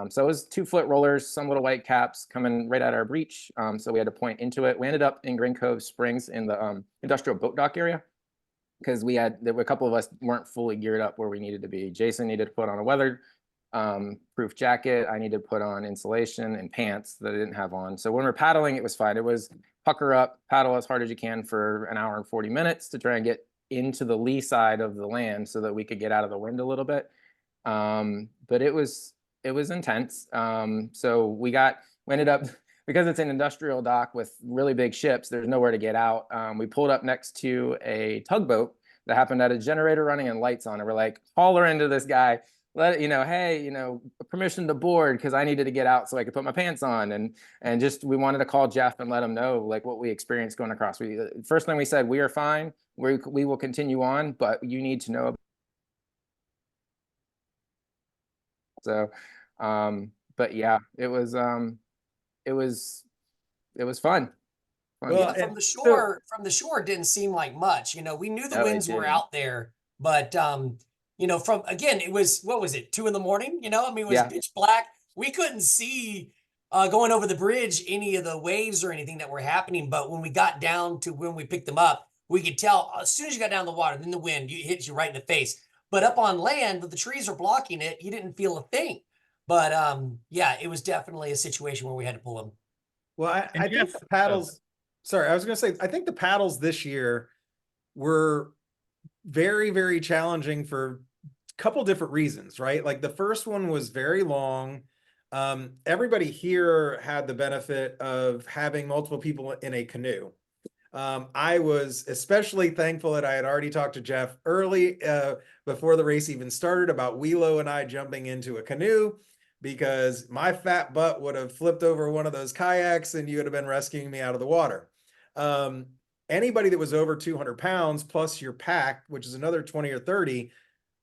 So it was 2-foot rollers, some little white caps coming right at our breach. So we had to point into it. We ended up in Green Cove Springs in the industrial boat dock area, because there were a couple of us weren't fully geared up where we needed to be. Jason needed to put on a weather proof jacket. I needed to put on insulation and pants that I didn't have on. So when we're paddling, it was fine. It was pucker up, paddle as hard as you can for an hour and 40 minutes to try and get into the lee side of the land so that we could get out of the wind a little bit. But it was intense. So we ended up, because it's an industrial dock with really big ships, there's nowhere to get out. We pulled up next to a tugboat that happened to have a generator running and lights on. And we're like, haul her into this guy, hey, permission to board, because I needed to get out so I could put my pants on. And just, we wanted to call Jeff and let him know like what we experienced going across. First thing we said, we are fine. We will continue on, but you need to know. So, but yeah, it was fun. Well, Yeah, from the shore, it didn't seem like much. We knew the No, it winds were didn't. out there, but from again, it was, what was it, 2 a.m? I mean, it was Yeah. pitch black. We couldn't see going over the bridge any of the waves or anything that were happening. But when we got down to when we picked them up, we could tell as soon as you got down the water, then the wind hits you right in the face. But up on land, with the trees are blocking it, you didn't feel a thing. But yeah, it was definitely a situation where we had to pull them. Well, I think Jeff, the paddles, sorry, I was going to say, I think the paddles this year were very, very challenging for a couple different reasons, right? Like the first one was very long. Everybody here had the benefit of having multiple people in a canoe. I was especially thankful that I had already talked to Jeff early before the race even started about Wheelo and I jumping into a canoe, because my fat butt would have flipped over one of those kayaks and you would have been rescuing me out of the water. Anybody that was over 200 pounds plus your pack, which is another 20 or 30,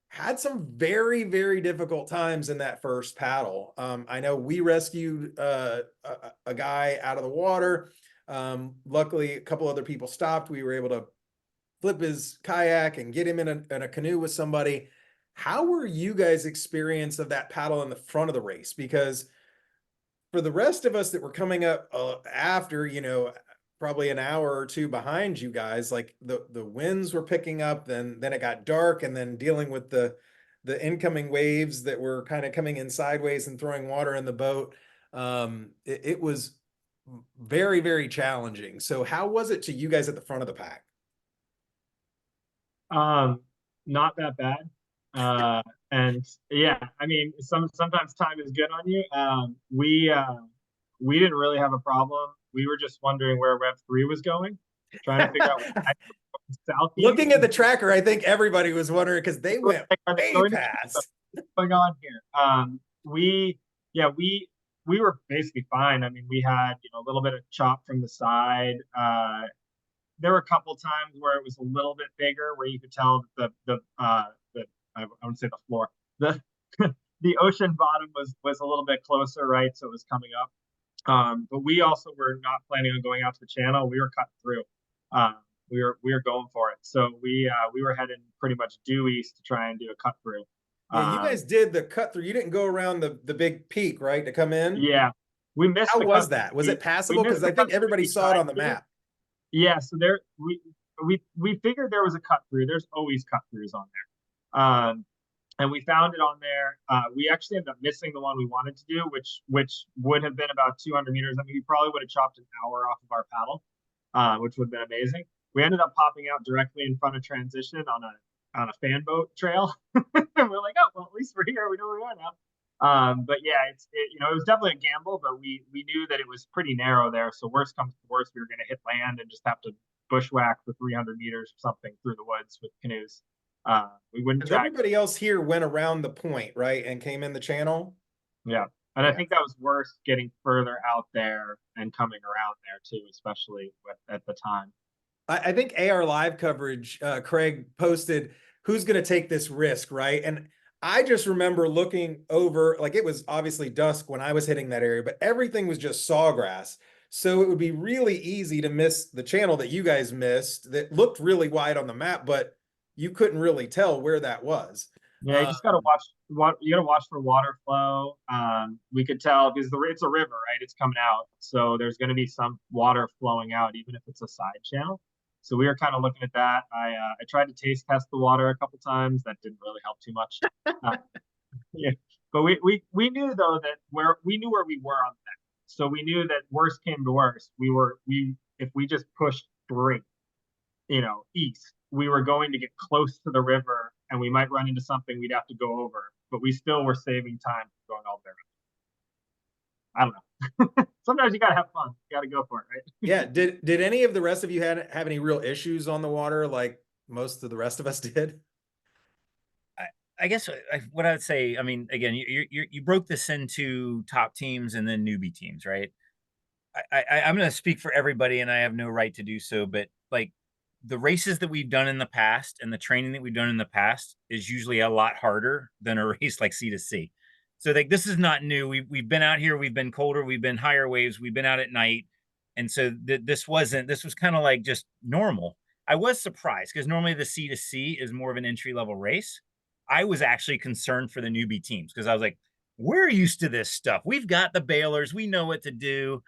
had some very, very difficult times in that first paddle. I know we rescued a guy out of the water. Luckily, a couple other people stopped. We were able to flip his kayak and get him in a canoe with somebody. How were you guys' experience of that paddle in the front of the race? Because for the rest of us that were coming up after, probably an hour or two behind you guys, like the winds were picking up, then it got dark, and then dealing with the incoming waves that were kind of coming in sideways and throwing water in the boat. It was very, very challenging. So how was it to you guys at the front of the pack? Not that bad. And yeah, I mean, sometimes time is good on you. We didn't really have a problem. We were just wondering where Rev 3 was going, trying to figure out south. Looking at the tracker, I think everybody was wondering, because they went way past. What's going on here? We were basically fine. I mean, we had a little bit of chop from the side. There were a couple times where it was a little bit bigger, where you could tell that I wouldn't say the floor, the the ocean bottom was a little bit closer, right? So it was coming up. But we also were not planning on going out to the channel. We were cut through. We were going for it. So we were heading pretty much due east to try and do a cut through. Yeah, you guys did the cut through. You didn't go around the big peak, right, to come in? Yeah, we missed. How was that? Was it passable? Because I think everybody saw it on the map. Yeah, so there we figured there was a cut through. There's always cut throughs on there. And we found it on there. We actually ended up missing the one we wanted to do, which would have been about 200 meters. I mean, we probably would have chopped an hour off of our paddle, which would have been amazing. We ended up popping out directly in front of transition on a fan boat trail. And we're like, oh, well, at least we're here. We know where we are now. But yeah, it was definitely a gamble, but we knew that it was pretty narrow there. So worst comes to worst, we were going to hit land and just have to bushwhack for 300 meters or something through the woods with canoes. We wouldn't track. Everybody else here went around the point, right, and came in the channel. Yeah, and I think that was worse, getting further out there and coming around there too, especially at the time. I think AR Live coverage, Craig posted, who's going to take this risk, right? And I just remember looking over, like, it was obviously dusk when I was hitting that area, but everything was just sawgrass. So it would be really easy to miss the channel that you guys missed that looked really wide on the map, but you couldn't really tell where that was. Yeah, you just gotta watch. You gotta watch for water flow. We could tell because it's a river, right? It's coming out, so there's going to be some water flowing out, even if it's a side channel. So we were kind of looking at that. I tried to taste test the water a couple times. That didn't really help too much. Yeah, but we knew though that we knew where we were on that. So we knew that worst came to worst, if we just pushed straight, east, we were going to get close to the river and we might run into something we'd have to go over, but we still were saving time going all there. I don't know. Sometimes you gotta have fun. You gotta go for it, right? Yeah. Did any of the rest of you have any real issues on the water like most of the rest of us did? I guess what I would say, I mean, again, you broke this into top teams and then newbie teams, right? I'm going to speak for everybody, and I have no right to do so, but like the races that we've done in the past and the training that we've done in the past is usually a lot harder than a race like C2C. So like this is not new. We've been out here, we've been colder, we've been higher waves, we've been out at night, and so this was kind of like just normal. I was surprised because normally the C2C is more of an entry level race. I was actually concerned for the newbie teams because I was like, we're used to this stuff. We've got the bailers. We know what to do.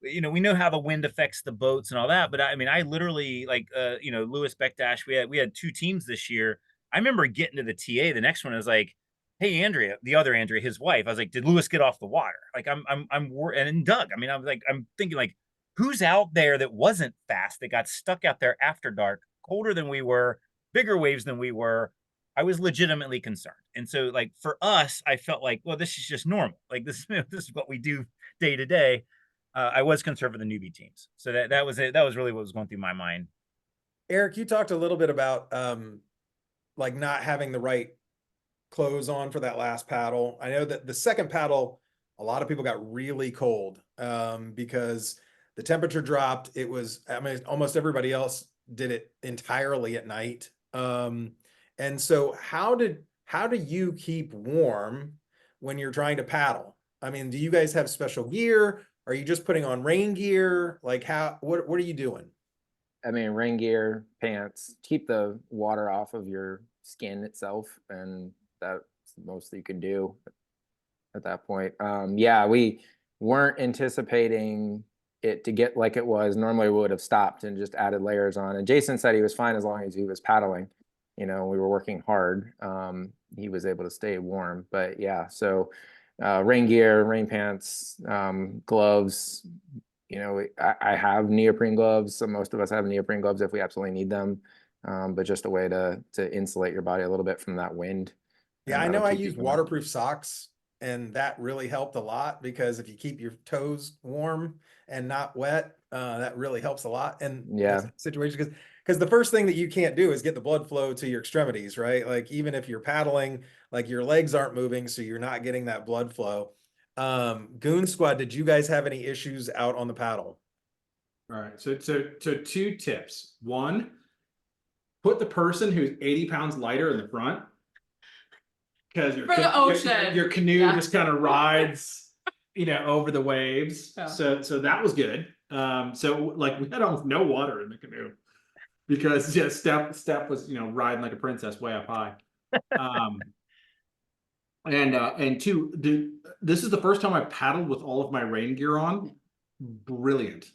We know how the wind affects the boats and all that. But I mean, I literally like, Lewis Bekdash, we had two teams this year. I remember getting to the TA. The next one I was like, hey, Andrea, the other Andrea, his wife. I was like, did Lewis get off the water? Like and then Doug. I mean, I'm thinking like, who's out there that wasn't fast, that got stuck out there after dark, colder than we were, bigger waves than we were. I was legitimately concerned. And so like for us, I felt like, well, this is just normal. Like this is what we do day to day. I was concerned for the newbie teams. So that was it. That was really what was going through my mind. Eric, you talked a little bit about like not having the right clothes on for that last paddle. I know that the second paddle, a lot of people got really cold because the temperature dropped. It was, I mean, almost everybody else did it entirely at night. And so how do you keep warm when you're trying to paddle? I mean, do you guys have special gear? Are you just putting on rain gear? Like what are you doing? I mean, rain gear, pants, keep the water off of your skin itself, and that's the most you can do at that point. Yeah, we weren't anticipating it to get like it was. Normally we would have stopped and just added layers on. And Jason said he was fine as long as he was paddling. You know, we were working hard. He was able to stay warm. But yeah, so rain gear, rain pants, gloves. You know, I have neoprene gloves. So most of us have neoprene gloves if we absolutely need them. But just a way to insulate your body a little bit from that wind. Yeah, I know I used waterproof socks, and that really helped a lot because if you keep your toes warm and not wet, that really helps a lot in yeah situations. Because the first thing that you can't do is get the blood flow to your extremities, right? Like even if you're paddling, like your legs aren't moving, so you're not getting that blood flow. Goon Squad, did you guys have any issues out on the paddle? All right, so 2 tips. 1, put the person who's 80 pounds lighter in the front, because For the ocean. your canoe Yeah. just kind of rides, you know, over the waves. Yeah. So that was good. So like we had almost no water in the canoe because yeah, Steph was, you know, riding like a princess way up high. And 2, this is the first time I paddled with all of my rain gear on. Brilliant.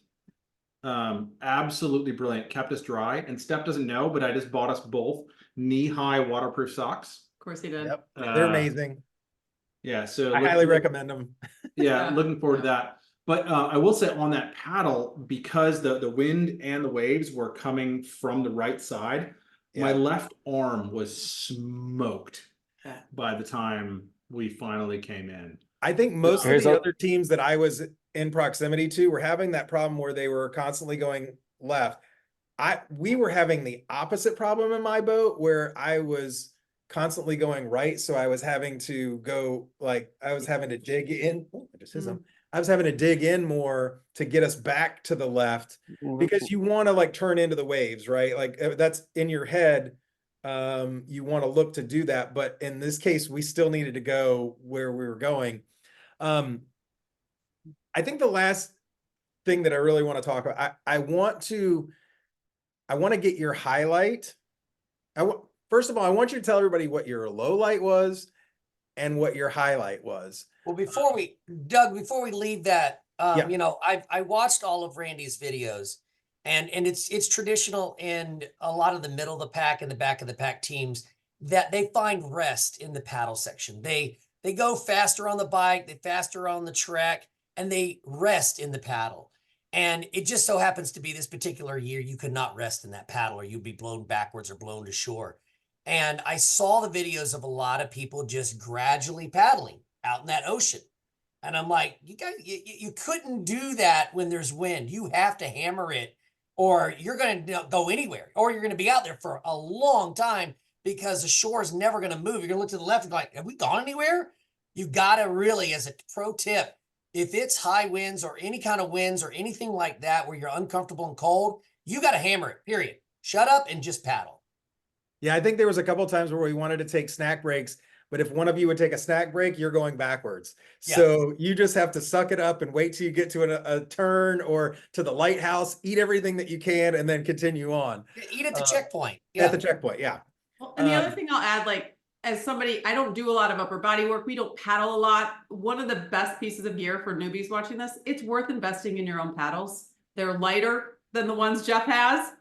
Absolutely brilliant. Kept us dry. And Steph doesn't know, but I just bought us both knee-high waterproof socks. Of course he did. Yep, they're amazing. Yeah, so I highly recommend them. Yeah, Yeah. looking forward to that. But I will say on that paddle, because the wind and the waves were coming from the right side, my left arm was smoked by the time we finally came in. I think most of the other teams that I was in proximity to were having that problem where they were constantly going left. We were having the opposite problem in my boat where I was constantly going right. So I was having to go, like, I was having to dig in. I was having to dig in more to get us back to the left because you want to like turn into the waves, right? Like that's in your head. You want to look to do that. But in this case, we still needed to go where we were going. I think the last thing that I really want to talk about, I want to get your highlight. First of all, I want you to tell everybody what your low light was and what your highlight was. Well, before we leave that, you know, I watched all of Randy's videos, and it's traditional in a lot of the middle of the pack and the back of the pack teams that they find rest in the paddle section. They go faster on the bike, they faster on the track, and they rest in the paddle. And it just so happens to be this particular year, you could not rest in that paddle or you'd be blown backwards or blown to shore. And I saw the videos of a lot of people just gradually paddling out in that ocean. And I'm like, you guys, you couldn't do that when there's wind. You have to hammer it or you're going to go anywhere, or you're going to be out there for a long time because the shore is never going to move. You're going to look to the left and be like, have we gone anywhere? You got to really, as a pro tip, if it's high winds or any kind of winds or anything like that where you're uncomfortable and cold, you got to hammer it, period. Shut up and just paddle. Yeah, I think there was a couple of times where we wanted to take snack breaks, but if one of you would take a snack break, you're going backwards. Yeah. So you just have to suck it up and wait till you get to a turn or to the lighthouse, eat everything that you can, and then continue on. Eat at the checkpoint. Yeah. At the checkpoint, yeah. Well, and the other thing I'll add, like, as somebody, I don't do a lot of upper body work. We don't paddle a lot. One of the best pieces of gear for newbies watching this, it's worth investing in your own paddles. They're lighter than the ones Jeff has,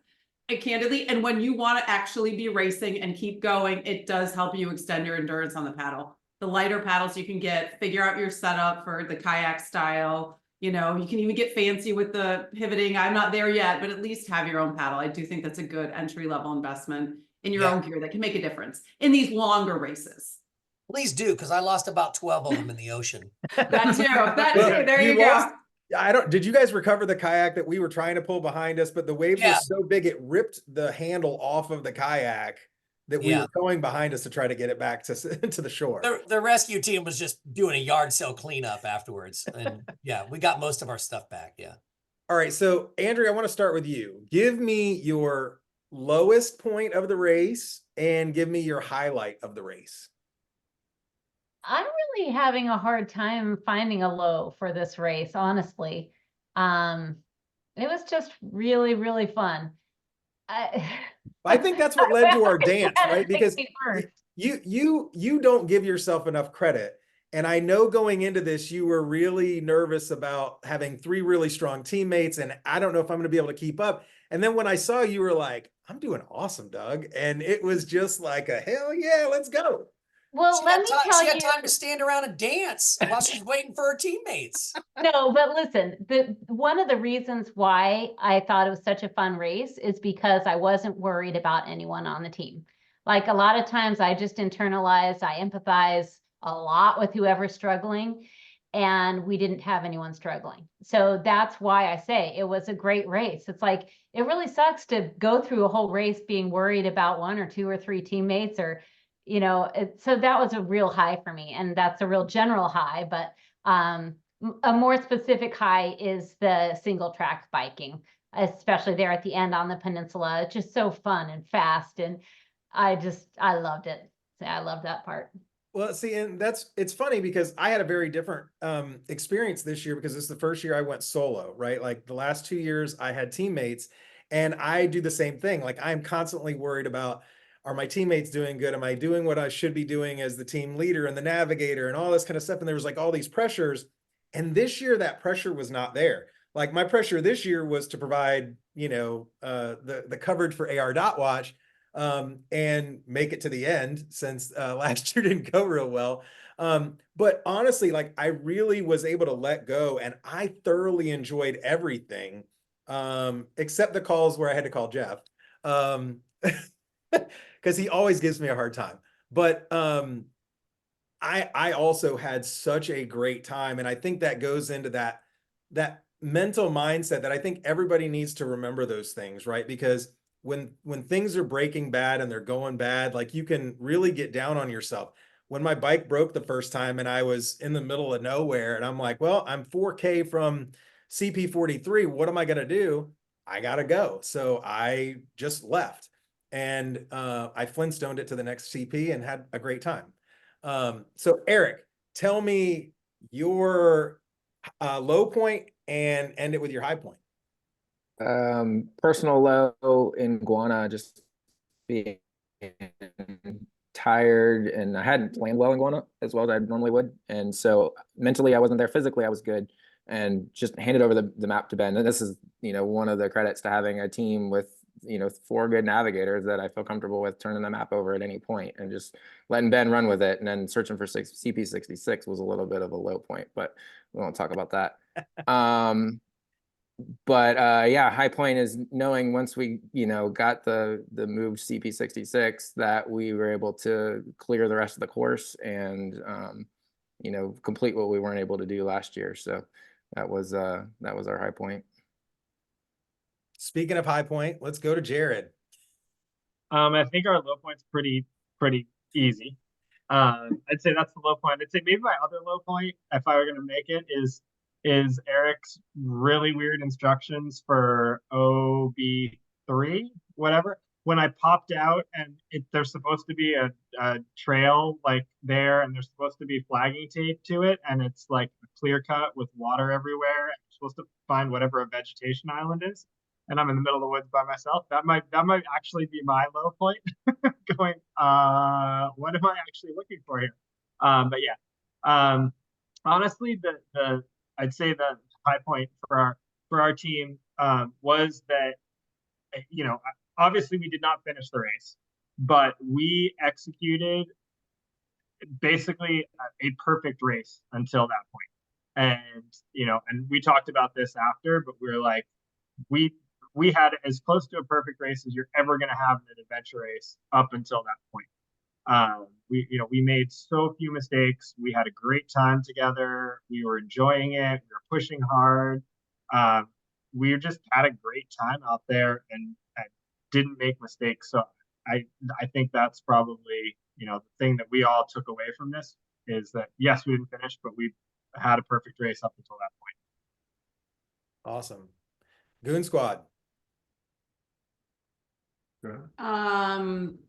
and candidly. And when you want to actually be racing and keep going, it does help you extend your endurance on the paddle. The lighter paddles you can get, figure out your setup for the kayak style. You know, you can even get fancy with the pivoting. I'm not there yet, but at least have your own paddle. I do think that's a good entry level investment in your own gear that can make a difference in these longer races. Please do, because I lost about 12 of them in the ocean. That too. There you go. did you guys recover the kayak that we were trying to pull behind us, but the waves were Yeah. so big, it ripped the handle off of the kayak that we Yeah. were towing behind us to try to get it back to the shore. The rescue team was just doing a yard sale cleanup afterwards. And yeah, we got most of our stuff back. Yeah. All right. So Andrea, I want to start with you. Give me your lowest point of the race and give me your highlight of the race. I'm really having a hard time finding a low for this race, honestly. It was just really, really fun. I think that's what led to our dance, right? Because you don't give yourself enough credit. And I know going into this, you were really nervous about having 3 really strong teammates. And I don't know if I'm going to be able to keep up. And then when I saw you were like, I'm doing awesome, Doug. And it was just like a hell yeah, let's go. Well, let me tell you. She had time to stand around and dance while she's waiting for her teammates. No, but listen, one of the reasons why I thought it was such a fun race is because I wasn't worried about anyone on the team. Like a lot of times I just internalize, I empathize a lot with whoever's struggling, and we didn't have anyone struggling. So that's why I say it was a great race. It's like, it really sucks to go through a whole race being worried about 1 or 2 or 3 teammates, or, you know, so that was a real high for me. And that's a real general high, but a more specific high is the single track biking, especially there at the end on the peninsula. It's just so fun and fast. And I loved it. I love that part. Well, see, and it's funny because I had a very different experience this year, because this is the first year I went solo, right? Like the last 2 years I had teammates, and I do the same thing. Like I'm constantly worried about, are my teammates doing good? Am I doing what I should be doing as the team leader and the navigator and all this kind of stuff? And there was like all these pressures. And this year that pressure was not there. Like my pressure this year was to provide, you know, the coverage for ARDotWatch and make it to the end, since last year didn't go real well. But honestly, like I really was able to let go, and I thoroughly enjoyed everything, except the calls where I had to call Jeff, because he always gives me a hard time. But I also had such a great time, and I think that goes into that mental mindset that I think everybody needs to remember those things, right? Because when things are breaking bad and they're going bad, like you can really get down on yourself. When my bike broke the first time and I was in the middle of nowhere, and I'm like, well, I'm 4K from CP43. What am I going to do? I got to go. So I just left, and I Flintstoned it to the next CP and had a great time. So Eric, tell me your low point and end it with your high point. Personal low in Guana, just being tired, and I hadn't planned well in Guana as well as I normally would. And so mentally I wasn't there. Physically I was good, and just handed over the map to Ben. And this is, you know, one of the credits to having a team with, you know, 4 good navigators that I feel comfortable with turning the map over at any point and just letting Ben run with it. And then searching for CP66 was a little bit of a low point, but we won't talk about that. But yeah, high point is knowing once we, you know, got the moved CP66 that we were able to clear the rest of the course and, you know, complete what we weren't able to do last year. So that was our high point. Speaking of high point, let's go to Jared. I think our low point's pretty easy. I'd say that's the low point. I'd say maybe my other low point, if I were going to make it, is Eric's really weird instructions for OB3, whatever. When I popped out and there's supposed to be a trail like there, and there's supposed to be flagging tape to it, and it's like a clear cut with water everywhere. I'm supposed to find whatever a vegetation island is, and I'm in the middle of the woods by myself. That might actually be my low point. Going, what am I actually looking for here? But yeah, honestly, I'd say the high point for our team was that, you know, obviously we did not finish the race, but we executed basically a perfect race until that point. And, you know, and we talked about this after, but we were like, we had as close to a perfect race as you're ever going to have in an adventure race up until that point. We made so few mistakes. We had a great time together. We were enjoying it. We were pushing hard. We just had a great time out there and didn't make mistakes. So I think that's probably, the thing that we all took away from this is that, yes, we didn't finish, but we had a perfect race up until that point. Awesome. Goon Squad.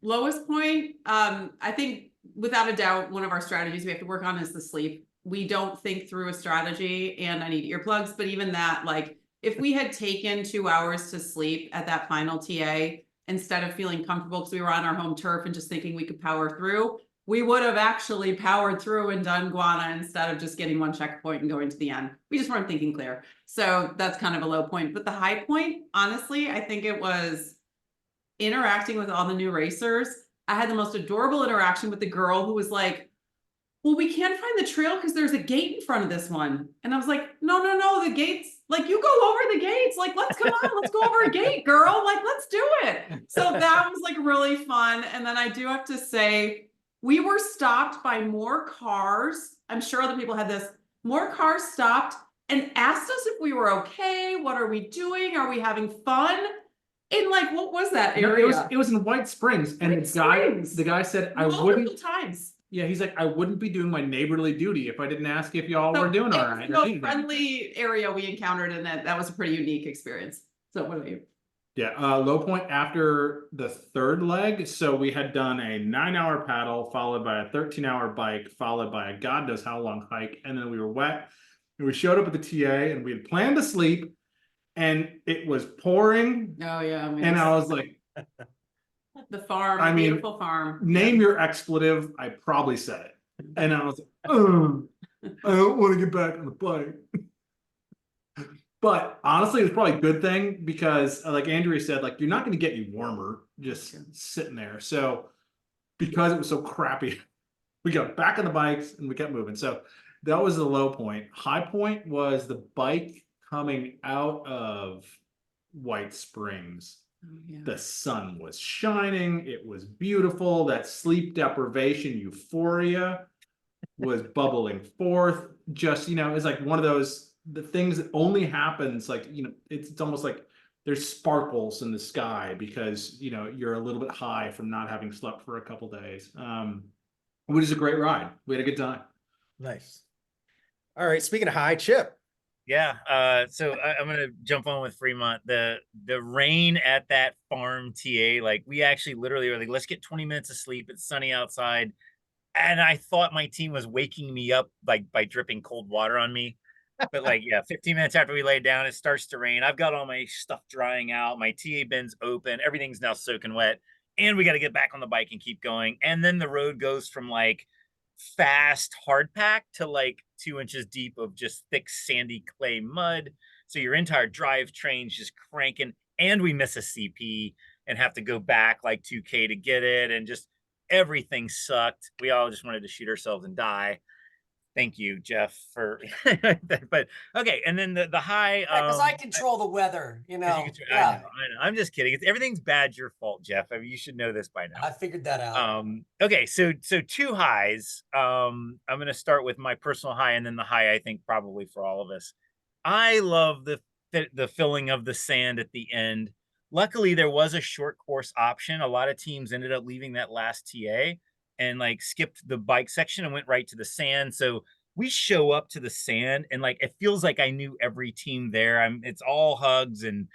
Lowest point, I think without a doubt, one of our strategies we have to work on is the sleep. We don't think through a strategy, and I need earplugs, but even that, like, if we had taken 2 hours to sleep at that final TA, instead of feeling comfortable because we were on our home turf and just thinking we could power through, we would have actually powered through and done guana instead of just getting one checkpoint and going to the end. We just weren't thinking clear. So that's kind of a low point. But the high point, honestly, I think it was interacting with all the new racers. I had the most adorable interaction with the girl who was like, well, we can't find the trail because there's a gate in front of this one. And I was like, no, the gates, like, you go over the gates. Like, let's come on, let's go over a gate, girl. Like, let's do it. So that was like really fun. And then I do have to say, we were stopped by more cars. I'm sure other people had this. More cars stopped and asked us if we were okay. What are we doing? Are we having fun? And like, what was that area? No, it was in White Springs, and the guy said I wouldn't. Times. Yeah, he's like, I wouldn't be doing my neighborly duty if I didn't ask if y'all were doing all right. No friendly area we encountered, and that was a pretty unique experience. So what about you? Yeah, low point after the third leg. So we had done a 9-hour paddle, followed by a 13-hour bike, followed by a God knows how long hike, and then we were wet. And we showed up at the TA, and we had planned to sleep, and it was pouring. Oh yeah, and I was like, the farm, I mean, beautiful farm. Name your expletive. I probably said it, and I was like, oh, I don't want to get back on the bike. But honestly, it was probably a good thing because, like Andrea said, like, you're not going to get any warmer just sitting there. So because it was so crappy, we got back on the bikes and we kept moving. So that was the low point. High point was the bike coming out of White Springs. Oh, yeah. The sun was shining. It was beautiful. That sleep deprivation euphoria was bubbling forth. Just, it's like one of those, the things that only happens, like, it's almost like there's sparkles in the sky because, you're a little bit high from not having slept for a couple days. Which is a great ride. We had a good time. Nice. All right. Speaking of high, Chip. Yeah, so I'm gonna jump on with Fremont. The rain at that farm TA, like, we actually literally were like, let's get 20 minutes of sleep. It's sunny outside, and I thought my team was waking me up like by dripping cold water on me. But like, yeah, 15 minutes after we laid down, it starts to rain. I've got all my stuff drying out. My TA bin's open. Everything's now soaking wet, and we got to get back on the bike and keep going. And then the road goes from like fast hard pack to like 2 inches deep of just thick sandy clay mud. So your entire drivetrain's just cranking, and we miss a CP and have to go back like 2K to get it, and just everything sucked. We all just wanted to shoot ourselves and die. Thank you, Jeff, for but okay. And then the high, because I control the weather, I know. I'm just kidding. Everything's bad. Your fault, Jeff. I mean, you should know this by now. I figured that out. Okay, so 2 highs. I'm gonna start with my personal high, and then the high I think probably for all of us. I love the filling of the sand at the end. Luckily, there was a short course option. A lot of teams ended up leaving that last TA and like skipped the bike section and went right to the sand. So we show up to the sand, and like, it feels like I knew every team there. It's all hugs, and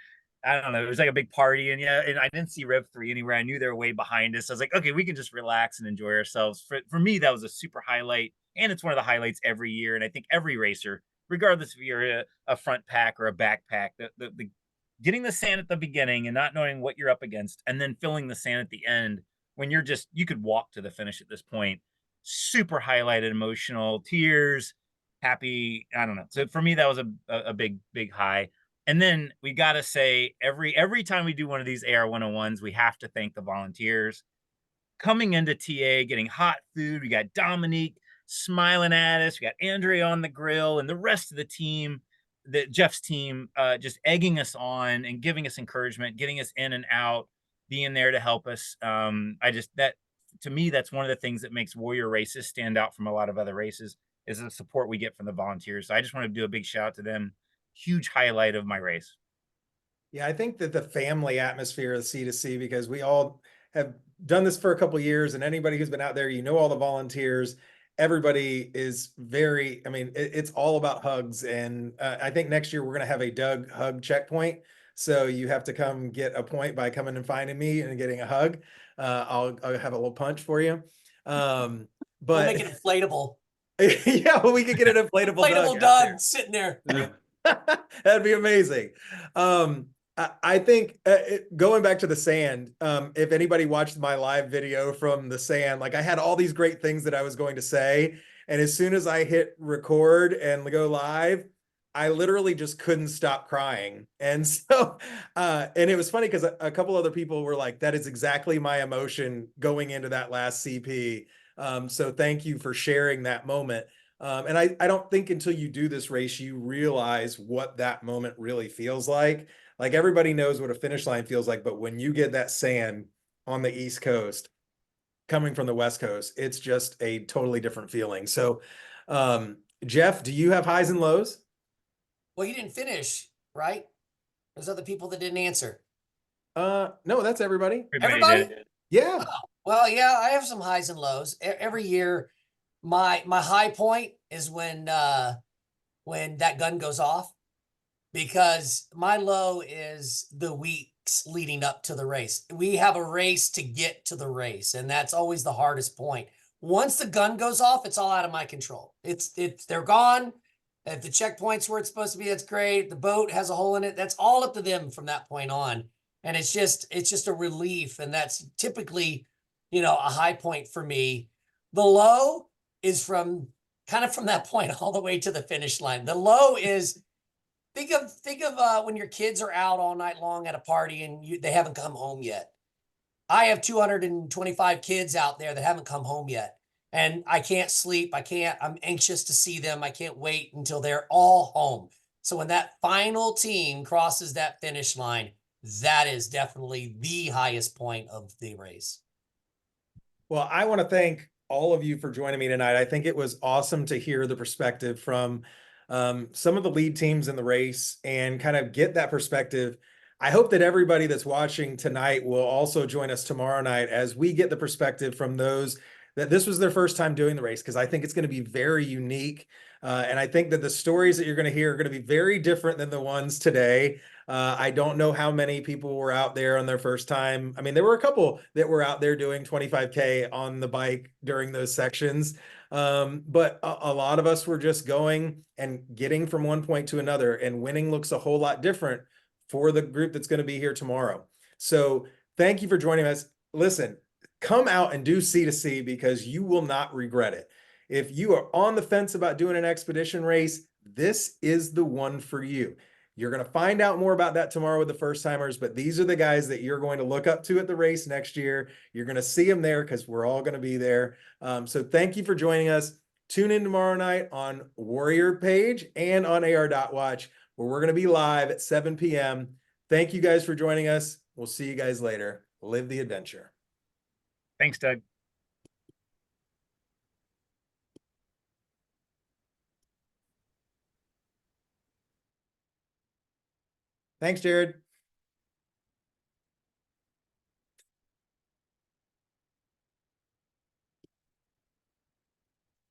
I don't know, it was like a big party. And yeah, and I didn't see Rev 3 anywhere. I knew they were way behind us. I was like, okay, we can just relax and enjoy ourselves. For me, that was a super highlight, and it's one of the highlights every year. And I think every racer, regardless if you're a front pack or a backpack, the getting the sand at the beginning and not knowing what you're up against, and then filling the sand at the end when you could walk to the finish at this point. Super highlighted, emotional, tears, happy. I don't know. So for me, that was a big high. And then we got to say, every time we do one of these AR101s, we have to thank the volunteers coming into TA, getting hot food. We got Dominique smiling at us. We got Andrea on the grill, and the rest of the team, Jeff's team, just egging us on and giving us encouragement, getting us in and out, being there to help us. to me, that's one of the things that makes warrior races stand out from a lot of other races is the support we get from the volunteers. So I just want to do a big shout out to them. Huge highlight of my race. Yeah, I think that the family atmosphere of C2C, because we all have done this for a couple of years, and anybody who's been out there, all the volunteers, everybody is very, I mean, it's all about hugs. And I think next year we're going to have a Doug hug checkpoint. So you have to come get a point by coming and finding me and getting a hug. I'll have a little punch for you. We'll But make it inflatable. yeah, well, we could get an inflatable Inflatable Doug out there. Doug sitting there. That'd be amazing. I think going back to the sand, if anybody watched my live video from the sand, like I had all these great things that I was going to say. And as soon as I hit record and go live, I literally just couldn't stop crying. And so, and it was funny because a couple other people were like, that is exactly my emotion going into that last CP. So thank you for sharing that moment. And I don't think until you do this race, you realize what that moment really feels like. Like everybody knows what a finish line feels like, but when you get that sand on the East Coast coming from the West Coast, it's just a totally different feeling. So, Jeff, do you have highs and lows? Well, you didn't finish, right? There's other people that didn't answer. No, that's everybody. Everybody? did. Yeah. Well, yeah, I have some highs and lows. Every year, my high point is when that gun goes off, because my low is the weeks leading up to the race. We have a race to get to the race, and that's always the hardest point. Once the gun goes off, it's all out of my control. They're gone. If the checkpoint's where it's supposed to be, that's great. The boat has a hole in it. That's all up to them from that point on. And it's just a relief. And that's typically, a high point for me. The low is from that point all the way to the finish line. The low is, think of when your kids are out all night long at a party and they haven't come home yet. I have 225 kids out there that haven't come home yet. And I can't sleep. I'm anxious to see them. I can't wait until they're all home. So when that final team crosses that finish line, that is definitely the highest point of the race. Well, I want to thank all of you for joining me tonight. I think it was awesome to hear the perspective from some of the lead teams in the race and kind of get that perspective. I hope that everybody that's watching tonight will also join us tomorrow night as we get the perspective from those that this was their first time doing the race, because I think it's going to be very unique. And I think that the stories that you're going to hear are going to be very different than the ones today. I don't know how many people were out there on their first time. I mean, there were a couple that were out there doing 25K on the bike during those sections. But a lot of us were just going and getting from one point to another, and winning looks a whole lot different for the group that's going to be here tomorrow. So thank you for joining us. Listen, come out and do C2C because you will not regret it. If you are on the fence about doing an expedition race, this is the one for you. You're going to find out more about that tomorrow with the first timers, but these are the guys that you're going to look up to at the race next year. You're going to see them there because we're all going to be there. So thank you for joining us. Tune in tomorrow night on Warrior Page and on AR.Watch, where we're going to be live at 7 p.m. Thank you guys for joining us. We'll see you guys later. Live the adventure. Thanks, Doug. Thanks, Jared.